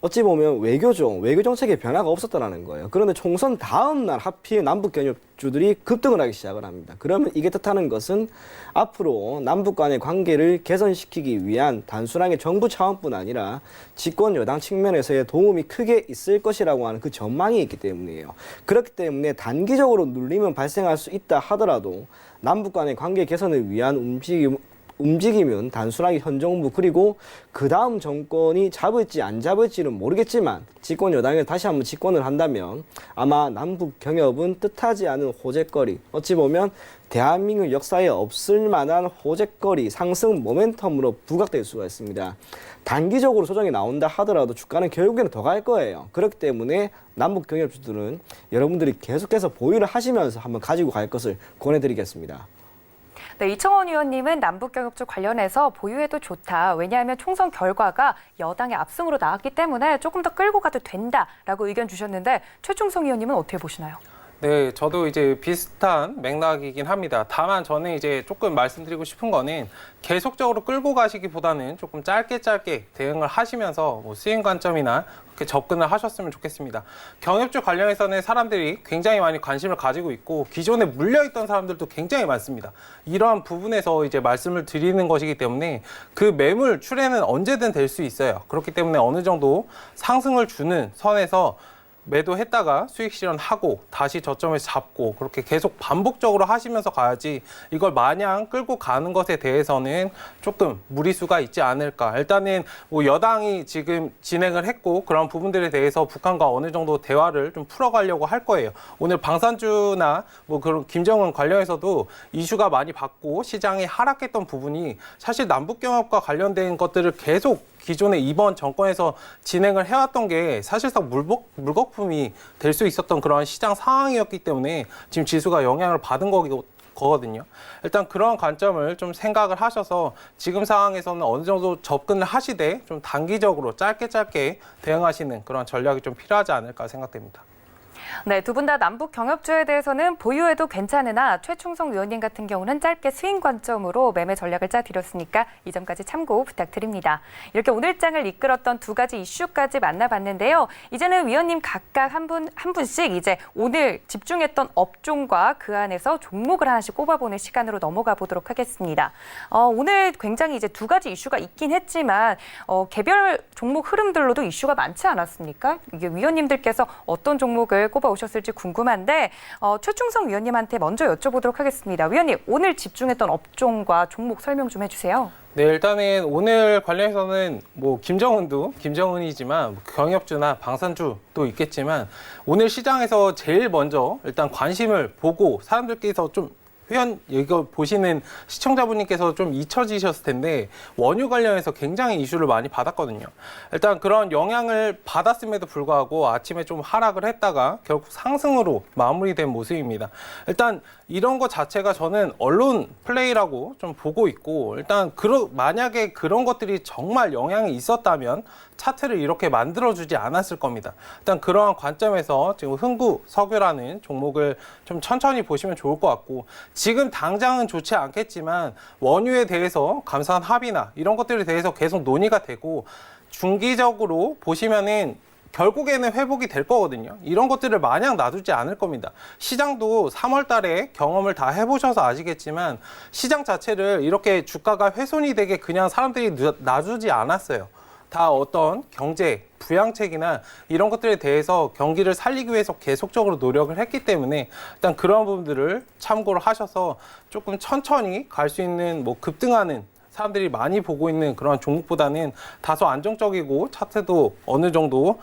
어찌 보면 외교 정책에 변화가 없었다는 거예요. 그런데 총선 다음 날 하필 남북 경협주들이 급등을 하기 시작을 합니다. 그러면 이게 뜻하는 것은 앞으로 남북 간의 관계를 개선시키기 위한 단순하게 정부 차원뿐 아니라 집권 여당 측면에서의 도움이 크게 있을 것이라고 하는 그 전망이 있기 때문이에요. 그렇기 때문에 단기적으로 눌림은 발생할 수 있다 하더라도 남북 간의 관계 개선을 위한 움직임은 단순하게 현 정부 그리고 그 다음 정권이 잡을지 안 잡을지는 모르겠지만 집권 여당이 다시 한번 집권을 한다면 아마 남북 경협은 뜻하지 않은 호재거리, 어찌 보면 대한민국 역사에 없을 만한 호재거리 상승 모멘텀으로 부각될 수가 있습니다. 단기적으로 조정이 나온다 하더라도 주가는 결국에는 더 갈 거예요. 그렇기 때문에 남북 경협주들은 여러분들이 계속해서 보유를 하시면서 한번 가지고 갈 것을 권해드리겠습니다. 네, 이청원 의원님은 남북경협주 관련해서 보유해도 좋다. 왜냐하면 총선 결과가 여당의 압승으로 나왔기 때문에 조금 더 끌고 가도 된다라고 의견 주셨는데 최충성 의원님은 어떻게 보시나요? 네, 저도 이제 비슷한 맥락이긴 합니다. 다만 저는 이제 조금 말씀드리고 싶은 거는 계속적으로 끌고 가시기보다는 조금 짧게 대응을 하시면서 뭐 수익 관점이나 그렇게 접근을 하셨으면 좋겠습니다. 경협주 관련해서는 사람들이 굉장히 많이 관심을 가지고 있고 기존에 물려있던 사람들도 굉장히 많습니다. 이러한 부분에서 이제 말씀을 드리는 것이기 때문에 그 매물 출회는 언제든 될 수 있어요. 그렇기 때문에 어느 정도 상승을 주는 선에서 매도했다가 수익 실현하고 다시 저점에서 잡고 그렇게 계속 반복적으로 하시면서 가야지 이걸 마냥 끌고 가는 것에 대해서는 조금 무리수가 있지 않을까. 일단은 뭐 여당이 지금 진행을 했고 그런 부분들에 대해서 북한과 어느 정도 대화를 좀 풀어가려고 할 거예요. 오늘 방산주나 뭐 그런 김정은 관련해서도 이슈가 많이 받고 시장이 하락했던 부분이 사실 남북경협과 관련된 것들을 계속 기존에 이번 정권에서 진행을 해왔던 게 사실상 물거품이 될 수 있었던 그런 시장 상황이었기 때문에 지금 지수가 영향을 받은 거거든요. 일단 그런 관점을 좀 생각을 하셔서 지금 상황에서는 어느 정도 접근을 하시되 좀 단기적으로 짧게 대응하시는 그런 전략이 좀 필요하지 않을까 생각됩니다. 네, 두 분 다 남북 경협주에 대해서는 보유해도 괜찮으나 최충성 위원님 같은 경우는 짧게 스윙 관점으로 매매 전략을 짜드렸으니까 이 점까지 참고 부탁드립니다. 이렇게 오늘장을 이끌었던 두 가지 이슈까지 만나봤는데요. 이제는 위원님 각각 한 분씩 이제 오늘 집중했던 업종과 그 안에서 종목을 하나씩 꼽아보는 시간으로 넘어가 보도록 하겠습니다. 오늘 굉장히 이제 두 가지 이슈가 있긴 했지만 개별 종목 흐름들로도 이슈가 많지 않았습니까? 이게 위원님들께서 어떤 종목을 꼽아오셨을지 궁금한데 최충성 위원님한테 먼저 여쭤보도록 하겠습니다. 위원님, 오늘 집중했던 업종과 종목 설명 좀 해주세요. 네, 일단은 오늘 관련해서는 뭐 김정은이지만 경협주나 방산주도 있겠지만 오늘 시장에서 제일 먼저 일단 관심을 보고 사람들께서 좀 이거 보시는 시청자분님께서 좀 잊혀지셨을 텐데 원유 관련해서 굉장히 이슈를 많이 받았거든요. 일단 그런 영향을 받았음에도 불구하고 아침에 좀 하락을 했다가 결국 상승으로 마무리된 모습입니다. 일단 이런 것 자체가 저는 언론 플레이라고 좀 보고 있고 일단 만약에 그런 것들이 정말 영향이 있었다면 차트를 이렇게 만들어주지 않았을 겁니다. 일단 그러한 관점에서 지금 흥구석유라는 종목을 좀 천천히 보시면 좋을 것 같고 지금 당장은 좋지 않겠지만 원유에 대해서 감산 합의나 이런 것들에 대해서 계속 논의가 되고 중기적으로 보시면은 결국에는 회복이 될 거거든요. 이런 것들을 마냥 놔두지 않을 겁니다. 시장도 3월 달에 경험을 다 해보셔서 아시겠지만 시장 자체를 이렇게 주가가 훼손이 되게 그냥 사람들이 놔두지 않았어요. 다 어떤 경제, 부양책이나 이런 것들에 대해서 경기를 살리기 위해서 계속적으로 노력을 했기 때문에 일단 그런 부분들을 참고를 하셔서 조금 천천히 갈 수 있는 뭐 급등하는 사람들이 많이 보고 있는 그런 종목보다는 다소 안정적이고 차트도 어느 정도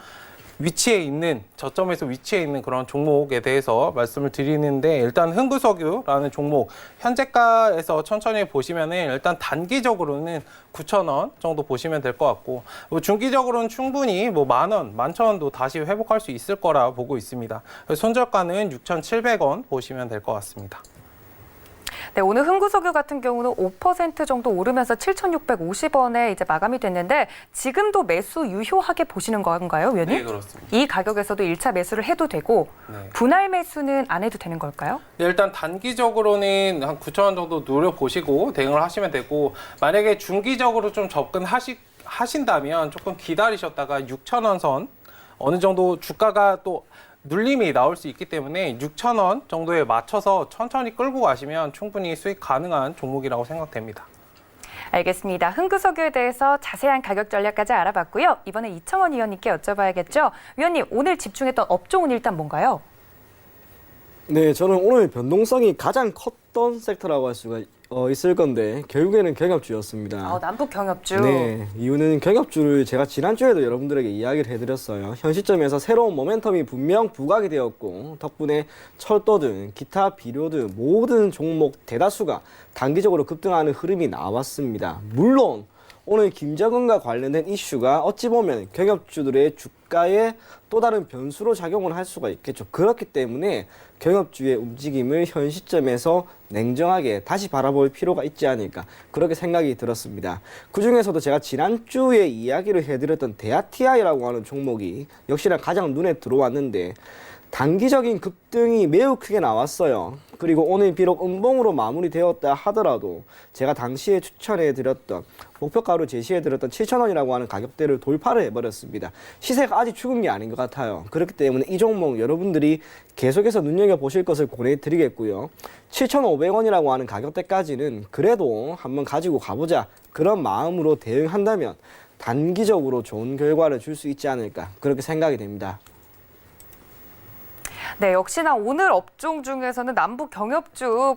저점에서 위치해 있는 그런 종목에 대해서 말씀을 드리는데 일단 흥구석유라는 종목 현재가에서 천천히 보시면은 일단 단기적으로는 9,000원 정도 보시면 될 것 같고 중기적으로는 충분히 뭐 10,000원, 11,000원도 다시 회복할 수 있을 거라 보고 있습니다. 손절가는 6,700원 보시면 될 것 같습니다. 네, 오늘 흥구석유 같은 경우는 5% 정도 오르면서 7,650원에 이제 마감이 됐는데 지금도 매수 유효하게 보시는 건가요, 위원님? 네, 그렇습니다. 이 가격에서도 1차 매수를 해도 되고 네. 분할 매수는 안 해도 되는 걸까요? 네, 일단 단기적으로는 한 9,000원 정도 노려보시고 대응을 하시면 되고 만약에 중기적으로 좀 접근하신다면 조금 기다리셨다가 6,000원 선 어느 정도 주가가 또 눌림이 나올 수 있기 때문에 6,000원 정도에 맞춰서 천천히 끌고 가시면 충분히 수익 가능한 종목이라고 생각됩니다. 알겠습니다. 흥구석유에 대해서 자세한 가격 전략까지 알아봤고요. 이번에 이청원 위원님께 여쭤봐야겠죠. 위원님, 오늘 집중했던 업종은 일단 뭔가요? 네, 저는 오늘 변동성이 가장 컸던 섹터라고 할 수가 있을 건데 결국에는 경협주였습니다. 남북 경협주. 네, 이유는 경협주를 제가 지난주에도 여러분들에게 이야기를 해드렸어요. 현 시점에서 새로운 모멘텀이 분명 부각이 되었고 덕분에 철도 등 기타 비료 등 모든 종목 대다수가 단기적으로 급등하는 흐름이 나왔습니다. 물론 오늘 김정은과 관련된 이슈가 어찌 보면 경협주들의 주가에 또 다른 변수로 작용을 할 수가 있겠죠. 그렇기 때문에 경협주의 움직임을 현 시점에서 냉정하게 다시 바라볼 필요가 있지 않을까 그렇게 생각이 들었습니다. 그중에서도 제가 지난주에 이야기를 해드렸던 대아TI라고 하는 종목이 역시나 가장 눈에 들어왔는데 단기적인 급등이 매우 크게 나왔어요. 그리고 오늘 비록 음봉으로 마무리되었다 하더라도 제가 당시에 추천해드렸던 목표가로 제시해드렸던 7,000원이라고 하는 가격대를 돌파를 해버렸습니다. 시세가 아직 죽은 게 아닌 것 같아요. 그렇기 때문에 이 종목 여러분들이 계속해서 눈여겨보실 것을 권해드리겠고요. 7,500원이라고 하는 가격대까지는 그래도 한번 가지고 가보자, 그런 마음으로 대응한다면 단기적으로 좋은 결과를 줄 수 있지 않을까, 그렇게 생각이 됩니다. 네, 역시나 오늘 업종 중에서는 남북 경협주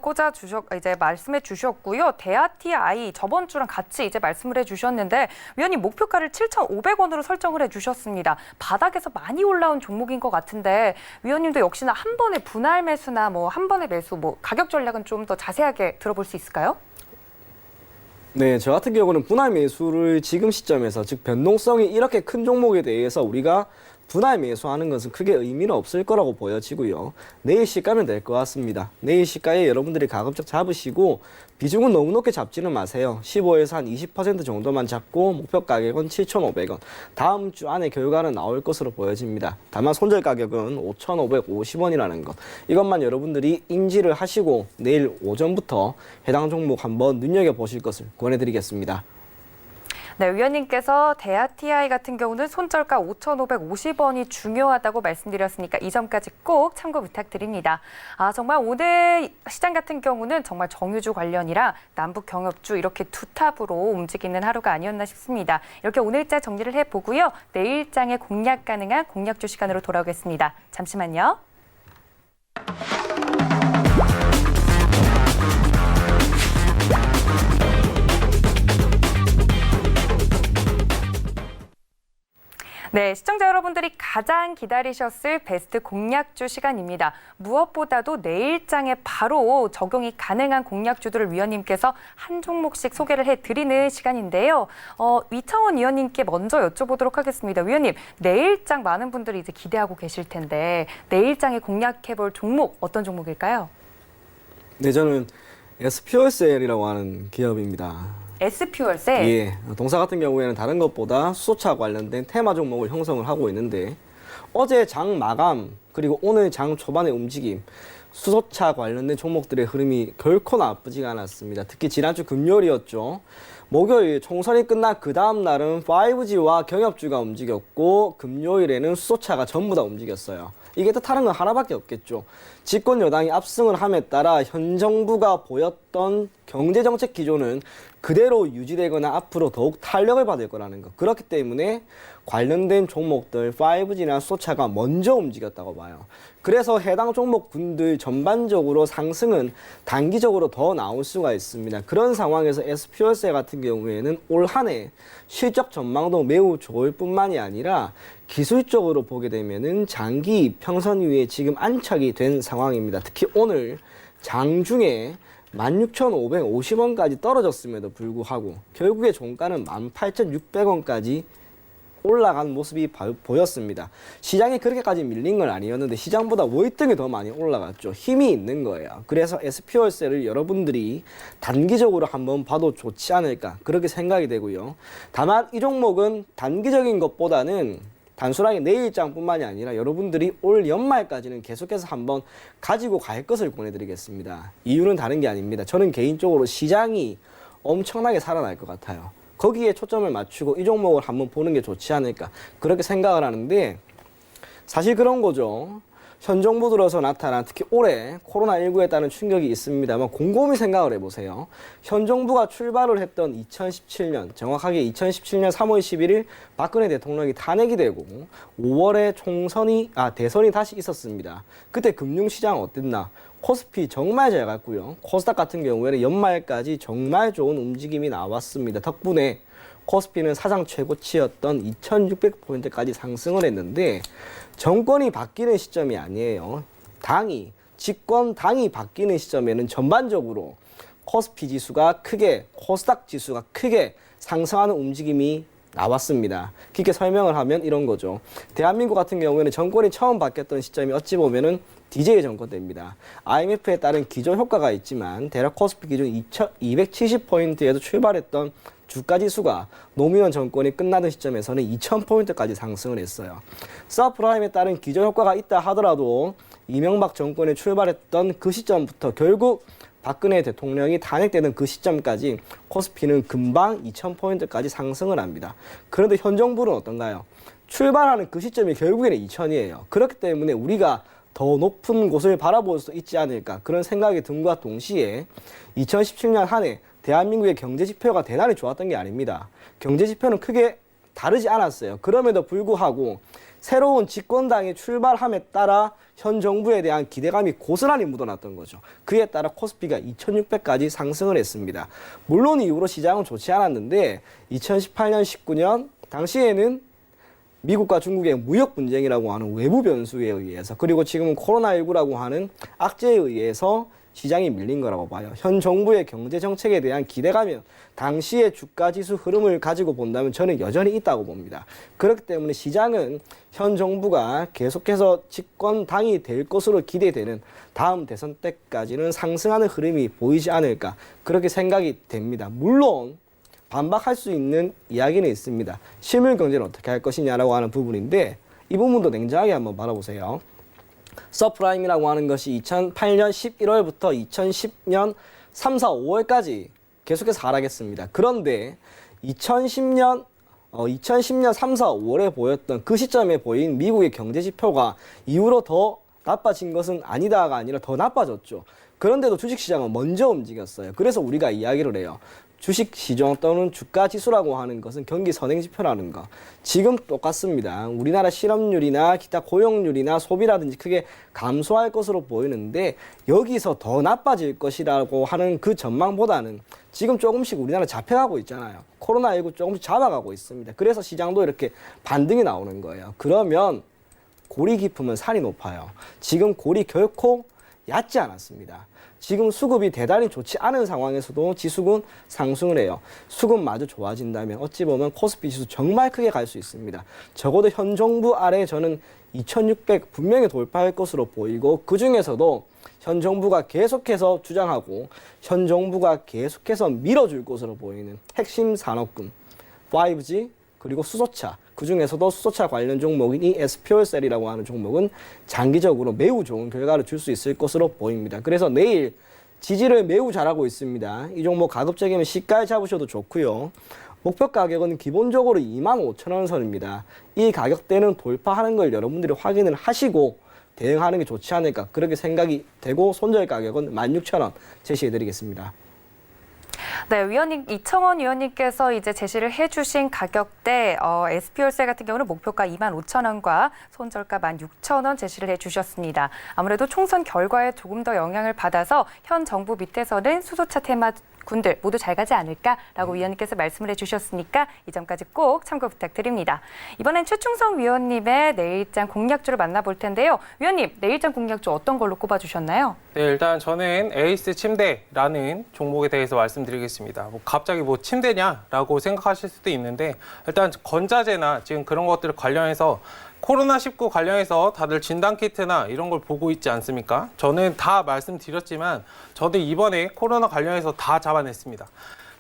이제 말씀해 주셨고요. 대아TI 저번 주랑 같이 이제 말씀을 해 주셨는데 위원님 목표가를 7,500원으로 설정을 해 주셨습니다. 바닥에서 많이 올라온 종목인 것 같은데 위원님도 역시나 한 번에 분할 매수나 한 번의 매수 가격 전략은 좀 더 자세하게 들어볼 수 있을까요? 네, 저 같은 경우는 분할 매수를 지금 시점에서, 즉 변동성이 이렇게 큰 종목에 대해서 우리가 분할 매수하는 것은 크게 의미는 없을 거라고 보여지고요. 내일 시가면 될 것 같습니다. 내일 시가에 여러분들이 가급적 잡으시고 비중은 너무 높게 잡지는 마세요. 15에서 한 20% 정도만 잡고 목표 가격은 7,500원. 다음 주 안에 결과는 나올 것으로 보여집니다. 다만 손절 가격은 5,550원이라는 것. 이것만 여러분들이 인지를 하시고 내일 오전부터 해당 종목 한번 눈여겨보실 것을 권해드리겠습니다. 네, 위원님께서 대아TI 같은 경우는 손절가 5,550원이 중요하다고 말씀드렸으니까 이 점까지 꼭 참고 부탁드립니다. 정말 오늘 시장 같은 경우는 정말 정유주 관련이라 남북 경협주 이렇게 두 탑으로 움직이는 하루가 아니었나 싶습니다. 이렇게 오늘자 정리를 해보고요. 내일장에 공략 가능한 공략주 시간으로 돌아오겠습니다. 잠시만요. 네, 시청자 여러분들이 가장 기다리셨을 베스트 공략주 시간입니다. 무엇보다도 내일장에 바로 적용이 가능한 공략주들을 위원님께서 한 종목씩 소개를 해드리는 시간인데요. 위창원 위원님께 먼저 여쭤보도록 하겠습니다. 위원님, 내일장 많은 분들이 이제 기대하고 계실 텐데 내일장에 공략해볼 종목 어떤 종목일까요? 네, 저는 SPOSL이라고 하는 기업입니다. SPOSL? 예, 동사 같은 경우에는 다른 것보다 수소차 관련된 테마 종목을 형성을 하고 있는데 어제 장 마감 그리고 오늘 장 초반의 움직임, 수소차 관련된 종목들의 흐름이 결코 나쁘지가 않았습니다. 특히 지난주 금요일이었죠. 목요일 총선이 끝난 그 다음 날은 5G와 경협주가 움직였고 금요일에는 수소차가 전부 다 움직였어요. 이게 뜻하는 건 하나밖에 없겠죠. 집권 여당이 압승을 함에 따라 현 정부가 보였던 경제정책 기조는 그대로 유지되거나 앞으로 더욱 탄력을 받을 거라는 것. 그렇기 때문에 관련된 종목들 5G나 수소차가 먼저 움직였다고 봐요. 그래서 해당 종목군들 전반적으로 상승은 단기적으로 더 나올 수가 있습니다. 그런 상황에서 SPOSL 같은 경우에는 올 한 해 실적 전망도 매우 좋을 뿐만이 아니라 기술적으로 보게 되면은 장기 평선 위에 지금 안착이 된 상황입니다. 특히 오늘 장중에 16,550원까지 떨어졌음에도 불구하고 결국에 종가는 18,600원까지 올라간 모습이 보였습니다. 시장이 그렇게까지 밀린 건 아니었는데 시장보다 월등히 더 많이 올라갔죠. 힘이 있는 거예요. 그래서 SPOSL을 여러분들이 단기적으로 한번 봐도 좋지 않을까 그렇게 생각이 되고요. 다만 이 종목은 단기적인 것보다는 단순하게 내일장뿐만이 아니라 여러분들이 올 연말까지는 계속해서 한번 가지고 갈 것을 권해드리겠습니다. 이유는 다른 게 아닙니다. 저는 개인적으로 시장이 엄청나게 살아날 것 같아요. 거기에 초점을 맞추고 이 종목을 한번 보는 게 좋지 않을까 그렇게 생각을 하는데 사실 그런 거죠. 현 정부 들어서 나타난 특히 올해 코로나19에 따른 충격이 있습니다만 곰곰이 생각을 해보세요. 현 정부가 출발을 했던 2017년 정확하게 2017년 3월 11일 박근혜 대통령이 탄핵이 되고 5월에 대선이 다시 있었습니다. 그때 금융시장 어땠나? 코스피 정말 잘 갔고요. 코스닥 같은 경우에는 연말까지 정말 좋은 움직임이 나왔습니다. 덕분에 코스피는 사상 최고치였던 2600포인트까지 상승을 했는데 정권이 바뀌는 시점이 아니에요. 집권 당이 바뀌는 시점에는 전반적으로 코스피 지수가 코스닥 지수가 크게 상승하는 움직임이 나왔습니다. 깊게 설명을 하면 이런 거죠. 대한민국 같은 경우에는 정권이 처음 바뀌었던 시점이 어찌 보면은 DJ 정권 때입니다. IMF에 따른 기존 효과가 있지만 대략 코스피 기준 270포인트에서 출발했던 주가지수가 노무현 정권이 끝나던 시점에서는 2,000포인트까지 상승을 했어요. 서프라임에 따른 기저효과가 있다 하더라도 이명박 정권이 출발했던 그 시점부터 결국 박근혜 대통령이 탄핵되는 그 시점까지 코스피는 금방 2,000포인트까지 상승을 합니다. 그런데 현 정부는 어떤가요? 출발하는 그 시점이 결국에는 2,000이에요. 그렇기 때문에 우리가 더 높은 곳을 바라볼 수 있지 않을까 그런 생각이 든과 동시에 2017년 한 해 대한민국의 경제지표가 대단히 좋았던 게 아닙니다. 경제지표는 크게 다르지 않았어요. 그럼에도 불구하고 새로운 집권당이 출발함에 따라 현 정부에 대한 기대감이 고스란히 묻어났던 거죠. 그에 따라 코스피가 2,600까지 상승을 했습니다. 물론 이후로 시장은 좋지 않았는데 2018년, 19년 당시에는 미국과 중국의 무역 분쟁이라고 하는 외부 변수에 의해서 그리고 지금은 코로나19라고 하는 악재에 의해서 시장이 밀린 거라고 봐요. 현 정부의 경제 정책에 대한 기대감은 당시의 주가 지수 흐름을 가지고 본다면 저는 여전히 있다고 봅니다. 그렇기 때문에 시장은 현 정부가 계속해서 집권당이 될 것으로 기대되는 다음 대선 때까지는 상승하는 흐름이 보이지 않을까 그렇게 생각이 됩니다. 물론 반박할 수 있는 이야기는 있습니다. 실물 경제는 어떻게 할 것이냐라고 하는 부분인데 이 부분도 냉정하게 한번 바라보세요. 서프라임이라고 하는 것이 2008년 11월부터 2010년 3, 4, 5월까지 계속해서 하락했습니다. 그런데 2010년 3, 4, 5월에 보였던 그 시점에 보인 미국의 경제 지표가 이후로 더 나빠진 것은 아니다가 아니라 더 나빠졌죠. 그런데도 주식시장은 먼저 움직였어요. 그래서 우리가 이야기를 해요. 주식시장 또는 주가지수라고 하는 것은 경기 선행지표라는 거. 지금 똑같습니다. 우리나라 실업률이나 기타 고용률이나 소비라든지 크게 감소할 것으로 보이는데 여기서 더 나빠질 것이라고 하는 그 전망보다는 지금 조금씩 우리나라 잡혀가고 있잖아요. 코로나19 조금씩 잡아가고 있습니다. 그래서 시장도 이렇게 반등이 나오는 거예요. 그러면 골이 깊으면 산이 높아요. 지금 골이 결코 얕지 않았습니다. 지금 수급이 대단히 좋지 않은 상황에서도 지수는 상승을 해요. 수급마저 좋아진다면 어찌 보면 코스피 지수 정말 크게 갈 수 있습니다. 적어도 현 정부 아래 저는 2,600 분명히 돌파할 것으로 보이고 그중에서도 현 정부가 계속해서 주장하고 현 정부가 계속해서 밀어줄 것으로 보이는 핵심 산업군 5G 그리고 수소차 그중에서도 수소차 관련 종목인 이 SPOL셀이라고 하는 종목은 장기적으로 매우 좋은 결과를 줄 수 있을 것으로 보입니다. 그래서 내일 지지를 매우 잘하고 있습니다. 이 종목 가급적이면 시가에 잡으셔도 좋고요. 목표 가격은 기본적으로 25,000원 선입니다. 이 가격대는 돌파하는 걸 여러분들이 확인을 하시고 대응하는 게 좋지 않을까 그렇게 생각이 되고 손절 가격은 16,000원 제시해드리겠습니다. 네, 위원님 이청원 위원님께서 이제 제시를 해주신 가격대 SPOL셀 같은 경우는 목표가 25,000원과 손절가 16,000원 제시를 해주셨습니다. 아무래도 총선 결과에 조금 더 영향을 받아서 현 정부 밑에서는 수소차 테마 군들 모두 잘 가지 않을까라고 위원님께서 말씀을 해주셨으니까 이 점까지 꼭 참고 부탁드립니다. 이번엔 최충성 위원님의 내일장 공략주를 만나볼 텐데요. 위원님, 내일장 공략주 어떤 걸로 꼽아주셨나요? 네, 일단 저는 에이스 침대라는 종목에 대해서 말씀드리겠습니다. 갑자기 침대냐라고 생각하실 수도 있는데 일단 건자재나 지금 그런 것들 관련해서 코로나19 관련해서 다들 진단키트나 이런 걸 보고 있지 않습니까? 저는 다 말씀드렸지만 저도 이번에 코로나 관련해서 다 잡아냈습니다.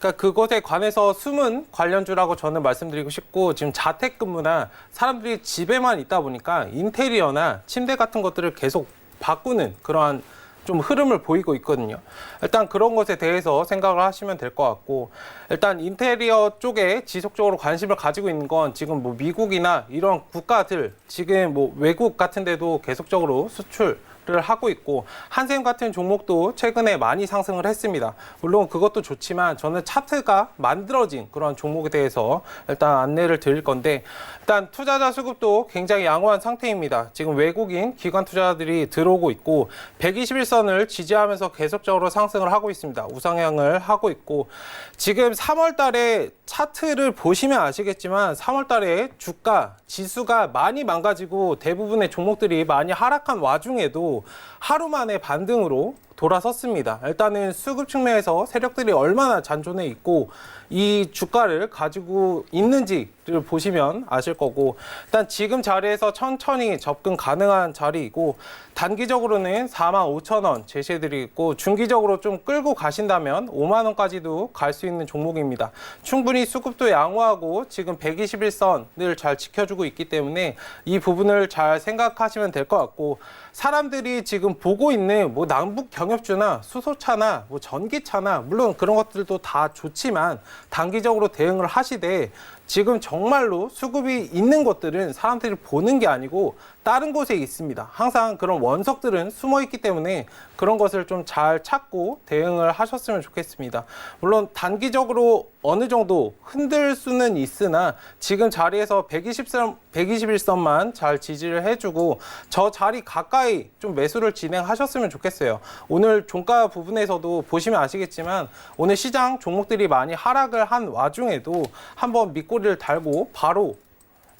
그러니까 그것에 관해서 숨은 관련주라고 저는 말씀드리고 싶고 지금 자택근무나 사람들이 집에만 있다 보니까 인테리어나 침대 같은 것들을 계속 바꾸는 그러한 좀 흐름을 보이고 있거든요. 일단 그런 것에 대해서 생각을 하시면 될 것 같고 일단 인테리어 쪽에 지속적으로 관심을 가지고 있는 건 지금 미국이나 이런 국가들 지금 외국 같은 데도 계속적으로 수출을 하고 있고 한샘 같은 종목도 최근에 많이 상승을 했습니다. 물론 그것도 좋지만 저는 차트가 만들어진 그런 종목에 대해서 일단 안내를 드릴 건데 일단 투자자 수급도 굉장히 양호한 상태입니다. 지금 외국인 기관 투자자들이 들어오고 있고 121선을 지지하면서 계속적으로 상승을 하고 있습니다. 우상향을 하고 있고 지금 3월 달에 차트를 보시면 아시겠지만 3월 달에 주가 지수가 많이 망가지고 대부분의 종목들이 많이 하락한 와중에도 하루 만에 반등으로 돌아섰습니다. 일단은 수급 측면에서 세력들이 얼마나 잔존해 있고 이 주가를 가지고 있는지를 보시면 아실 거고, 일단 지금 자리에서 천천히 접근 가능한 자리이고, 단기적으로는 45,000원 제시해드리고, 중기적으로 좀 끌고 가신다면 5만 원까지도 갈 수 있는 종목입니다. 충분히 수급도 양호하고 지금 121선을 잘 지켜주고 있기 때문에 이 부분을 잘 생각하시면 될 것 같고, 사람들이 지금 보고 있는 뭐 남북 경협주나 수소차나 뭐 전기차나 물론 그런 것들도 다 좋지만 단기적으로 대응을 하시되, 지금 정말로 수급이 있는 것들은 사람들이 보는 게 아니고 다른 곳에 있습니다. 항상 그런 원석들은 숨어 있기 때문에 그런 것을 좀 잘 찾고 대응을 하셨으면 좋겠습니다. 물론 단기적으로 어느 정도 흔들 수는 있으나 지금 자리에서 121선만 잘 지지를 해주고 저 자리 가까이 좀 매수를 진행하셨으면 좋겠어요. 오늘 종가 부분에서도 보시면 아시겠지만 오늘 시장 종목들이 많이 하락을 한 와중에도 한번 밑꼬리를 달고 바로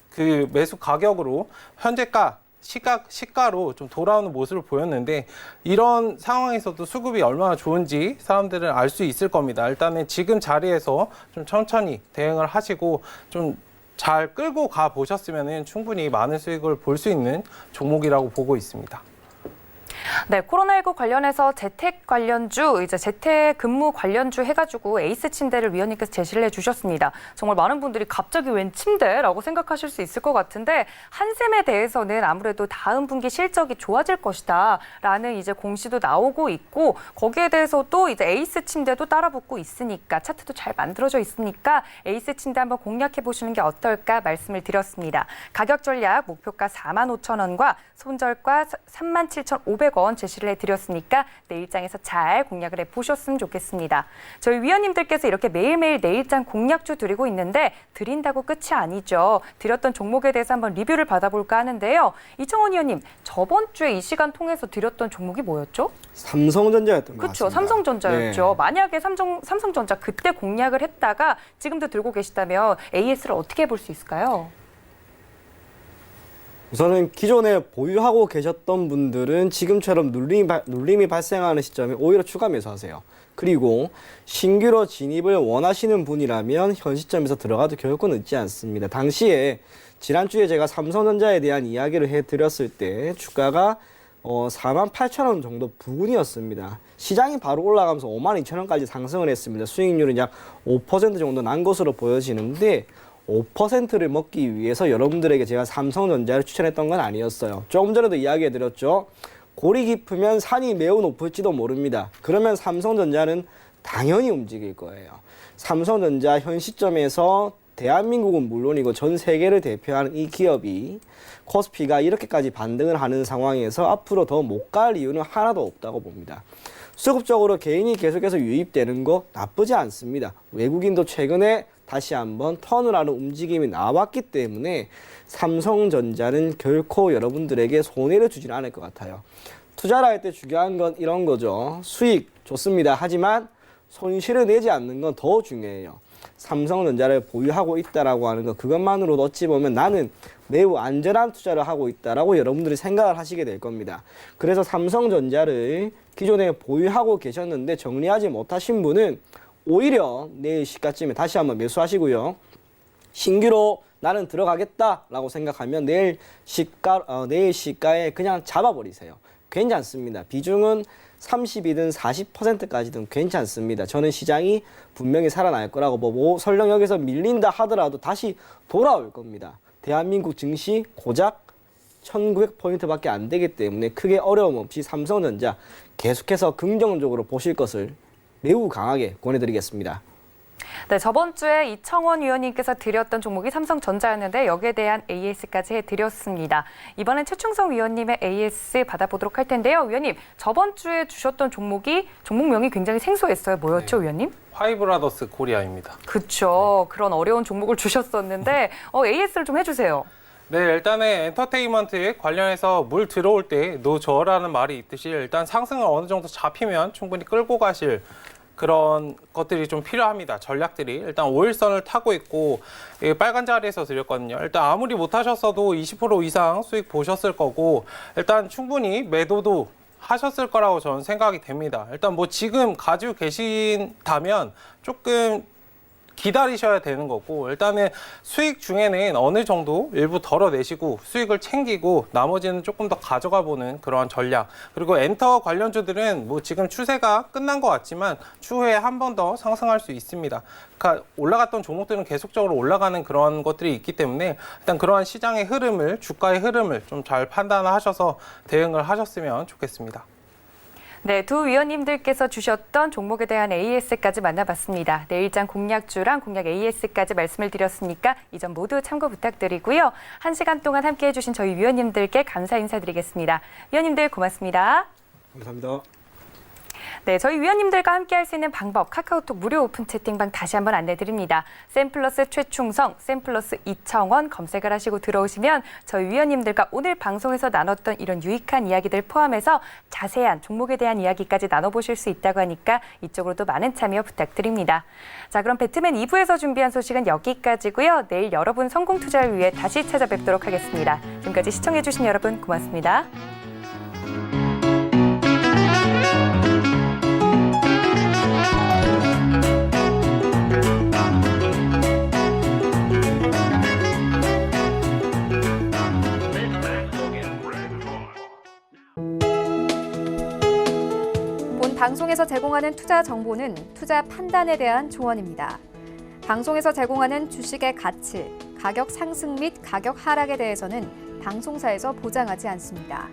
그 매수 가격으로 현재가 시가로 좀 돌아오는 모습을 보였는데, 이런 상황에서도 수급이 얼마나 좋은지 사람들은 알 수 있을 겁니다. 일단은 지금 자리에서 좀 천천히 대응을 하시고 좀 잘 끌고 가 보셨으면 충분히 많은 수익을 볼 수 있는 종목이라고 보고 있습니다. 네, 코로나19 관련해서 재택 관련주, 이제 재택 근무 관련주 해가지고 에이스 침대를 위원님께서 제시를 해주셨습니다. 정말 많은 분들이 갑자기 웬 침대라고 생각하실 수 있을 것 같은데, 한샘에 대해서는 아무래도 다음 분기 실적이 좋아질 것이다라는 이제 공시도 나오고 있고, 거기에 대해서도 이제 에이스 침대도 따라붙고 있으니까, 차트도 잘 만들어져 있으니까 에이스 침대 한번 공략해 보시는 게 어떨까 말씀을 드렸습니다. 가격 전략 목표가 45,000원과 손절가 37,500원 제시를 해드렸으니까 내일장에서 잘 공략을 해보셨으면 좋겠습니다. 저희 위원님들께서 이렇게 매일매일 내일장 공략주 드리고 있는데 드린다고 끝이 아니죠. 드렸던 종목에 대해서 한번 리뷰를 받아볼까 하는데요. 이청원 위원님, 저번 주에 이 시간 통해서 드렸던 종목이 뭐였죠? 삼성전자였던 것 그렇죠. 같습니다. 삼성전자였죠. 네. 만약에 삼성전자 그때 공략을 했다가 지금도 들고 계시다면 AS를 어떻게 볼 수 있을까요? 우선은 기존에 보유하고 계셨던 분들은 지금처럼 눌림이 발생하는 시점에 오히려 추가 매수하세요. 그리고 신규로 진입을 원하시는 분이라면 현 시점에서 들어가도 결코 늦지 않습니다. 당시에 지난주에 제가 삼성전자에 대한 이야기를 해드렸을 때 주가가 48,000원 정도 부근이었습니다. 시장이 바로 올라가면서 52,000원까지 상승을 했습니다. 수익률은 약 5% 정도 난 것으로 보여지는데 5%를 먹기 위해서 여러분들에게 제가 삼성전자를 추천했던 건 아니었어요. 조금 전에도 이야기해드렸죠. 골이 깊으면 산이 매우 높을지도 모릅니다. 그러면 삼성전자는 당연히 움직일 거예요. 삼성전자 현 시점에서 대한민국은 물론이고 전 세계를 대표하는 이 기업이 코스피가 이렇게까지 반등을 하는 상황에서 앞으로 더 못 갈 이유는 하나도 없다고 봅니다. 수급적으로 개인이 계속해서 유입되는 거 나쁘지 않습니다. 외국인도 최근에 다시 한번 턴을 하는 움직임이 나왔기 때문에 삼성전자는 결코 여러분들에게 손해를 주지는 않을 것 같아요. 투자를 할 때 중요한 건 이런 거죠. 수익 좋습니다. 하지만 손실을 내지 않는 건 더 중요해요. 삼성전자를 보유하고 있다라고 하는 거, 그것만으로도 어찌 보면 나는 매우 안전한 투자를 하고 있다라고 여러분들이 생각을 하시게 될 겁니다. 그래서 삼성전자를 기존에 보유하고 계셨는데 정리하지 못하신 분은 오히려 내일 시가쯤에 다시 한번 매수하시고요. 신규로 나는 들어가겠다라고 생각하면 내일 시가에 그냥 잡아버리세요. 괜찮습니다. 비중은 30이든 40%까지든 괜찮습니다. 저는 시장이 분명히 살아날 거라고 보고, 설령 여기서 밀린다 하더라도 다시 돌아올 겁니다. 대한민국 증시 고작 1900포인트밖에 안 되기 때문에 크게 어려움 없이 삼성전자 계속해서 긍정적으로 보실 것을 매우 강하게 권해드리겠습니다. 네, 저번 주에 이청원 위원님께서 드렸던 종목이 삼성전자였는데 여기에 대한 AS까지 해드렸습니다. 이번엔 최충성 위원님의 AS 받아보도록 할 텐데요. 위원님, 저번 주에 주셨던 종목명이 굉장히 생소했어요. 뭐였죠, 네. 위원님? 화이브라더스 코리아입니다. 그렇죠. 그런 어려운 종목을 주셨었는데 AS를 좀 해주세요. 네, 일단은 엔터테인먼트 관련해서 물 들어올 때 노저라는 말이 있듯이 일단 상승을 어느 정도 잡히면 충분히 끌고 가실 그런 것들이 좀 필요합니다. 전략들이. 일단 5일선을 타고 있고 빨간 자리에서 드렸거든요. 일단 아무리 못하셨어도 20% 이상 수익 보셨을 거고, 일단 충분히 매도도 하셨을 거라고 저는 생각이 됩니다. 일단 뭐 지금 가지고 계신다면 조금 기다리셔야 되는 거고, 일단은 수익 중에는 어느 정도 일부 덜어내시고 수익을 챙기고 나머지는 조금 더 가져가 보는 그런 전략. 그리고 엔터 관련주들은 뭐 지금 추세가 끝난 것 같지만 추후에 한 번 더 상승할 수 있습니다. 그러니까 올라갔던 종목들은 계속적으로 올라가는 그런 것들이 있기 때문에 일단 그러한 시장의 흐름을, 주가의 흐름을 좀 잘 판단하셔서 대응을 하셨으면 좋겠습니다. 네, 두 위원님들께서 주셨던 종목에 대한 AS까지 만나봤습니다. 내일장 공략주랑 공략 AS까지 말씀을 드렸으니까 이 점 모두 참고 부탁드리고요. 1시간 동안 함께해 주신 저희 위원님들께 감사 인사드리겠습니다. 위원님들 고맙습니다. 감사합니다. 네, 저희 위원님들과 함께할 수 있는 방법 카카오톡 무료 오픈 채팅방 다시 한번 안내드립니다. 샘플러스 최충성, 샘플러스 이청원 검색을 하시고 들어오시면 저희 위원님들과 오늘 방송에서 나눴던 이런 유익한 이야기들 포함해서 자세한 종목에 대한 이야기까지 나눠보실 수 있다고 하니까 이쪽으로도 많은 참여 부탁드립니다. 자, 그럼 배트맨 2부에서 준비한 소식은 여기까지고요. 내일 여러분 성공 투자를 위해 다시 찾아뵙도록 하겠습니다. 지금까지 시청해주신 여러분 고맙습니다. 방송에서 제공하는 투자 정보는 투자 판단에 대한 조언입니다. 방송에서 제공하는 주식의 가치, 가격 상승 및 가격 하락에 대해서는 방송사에서 보장하지 않습니다.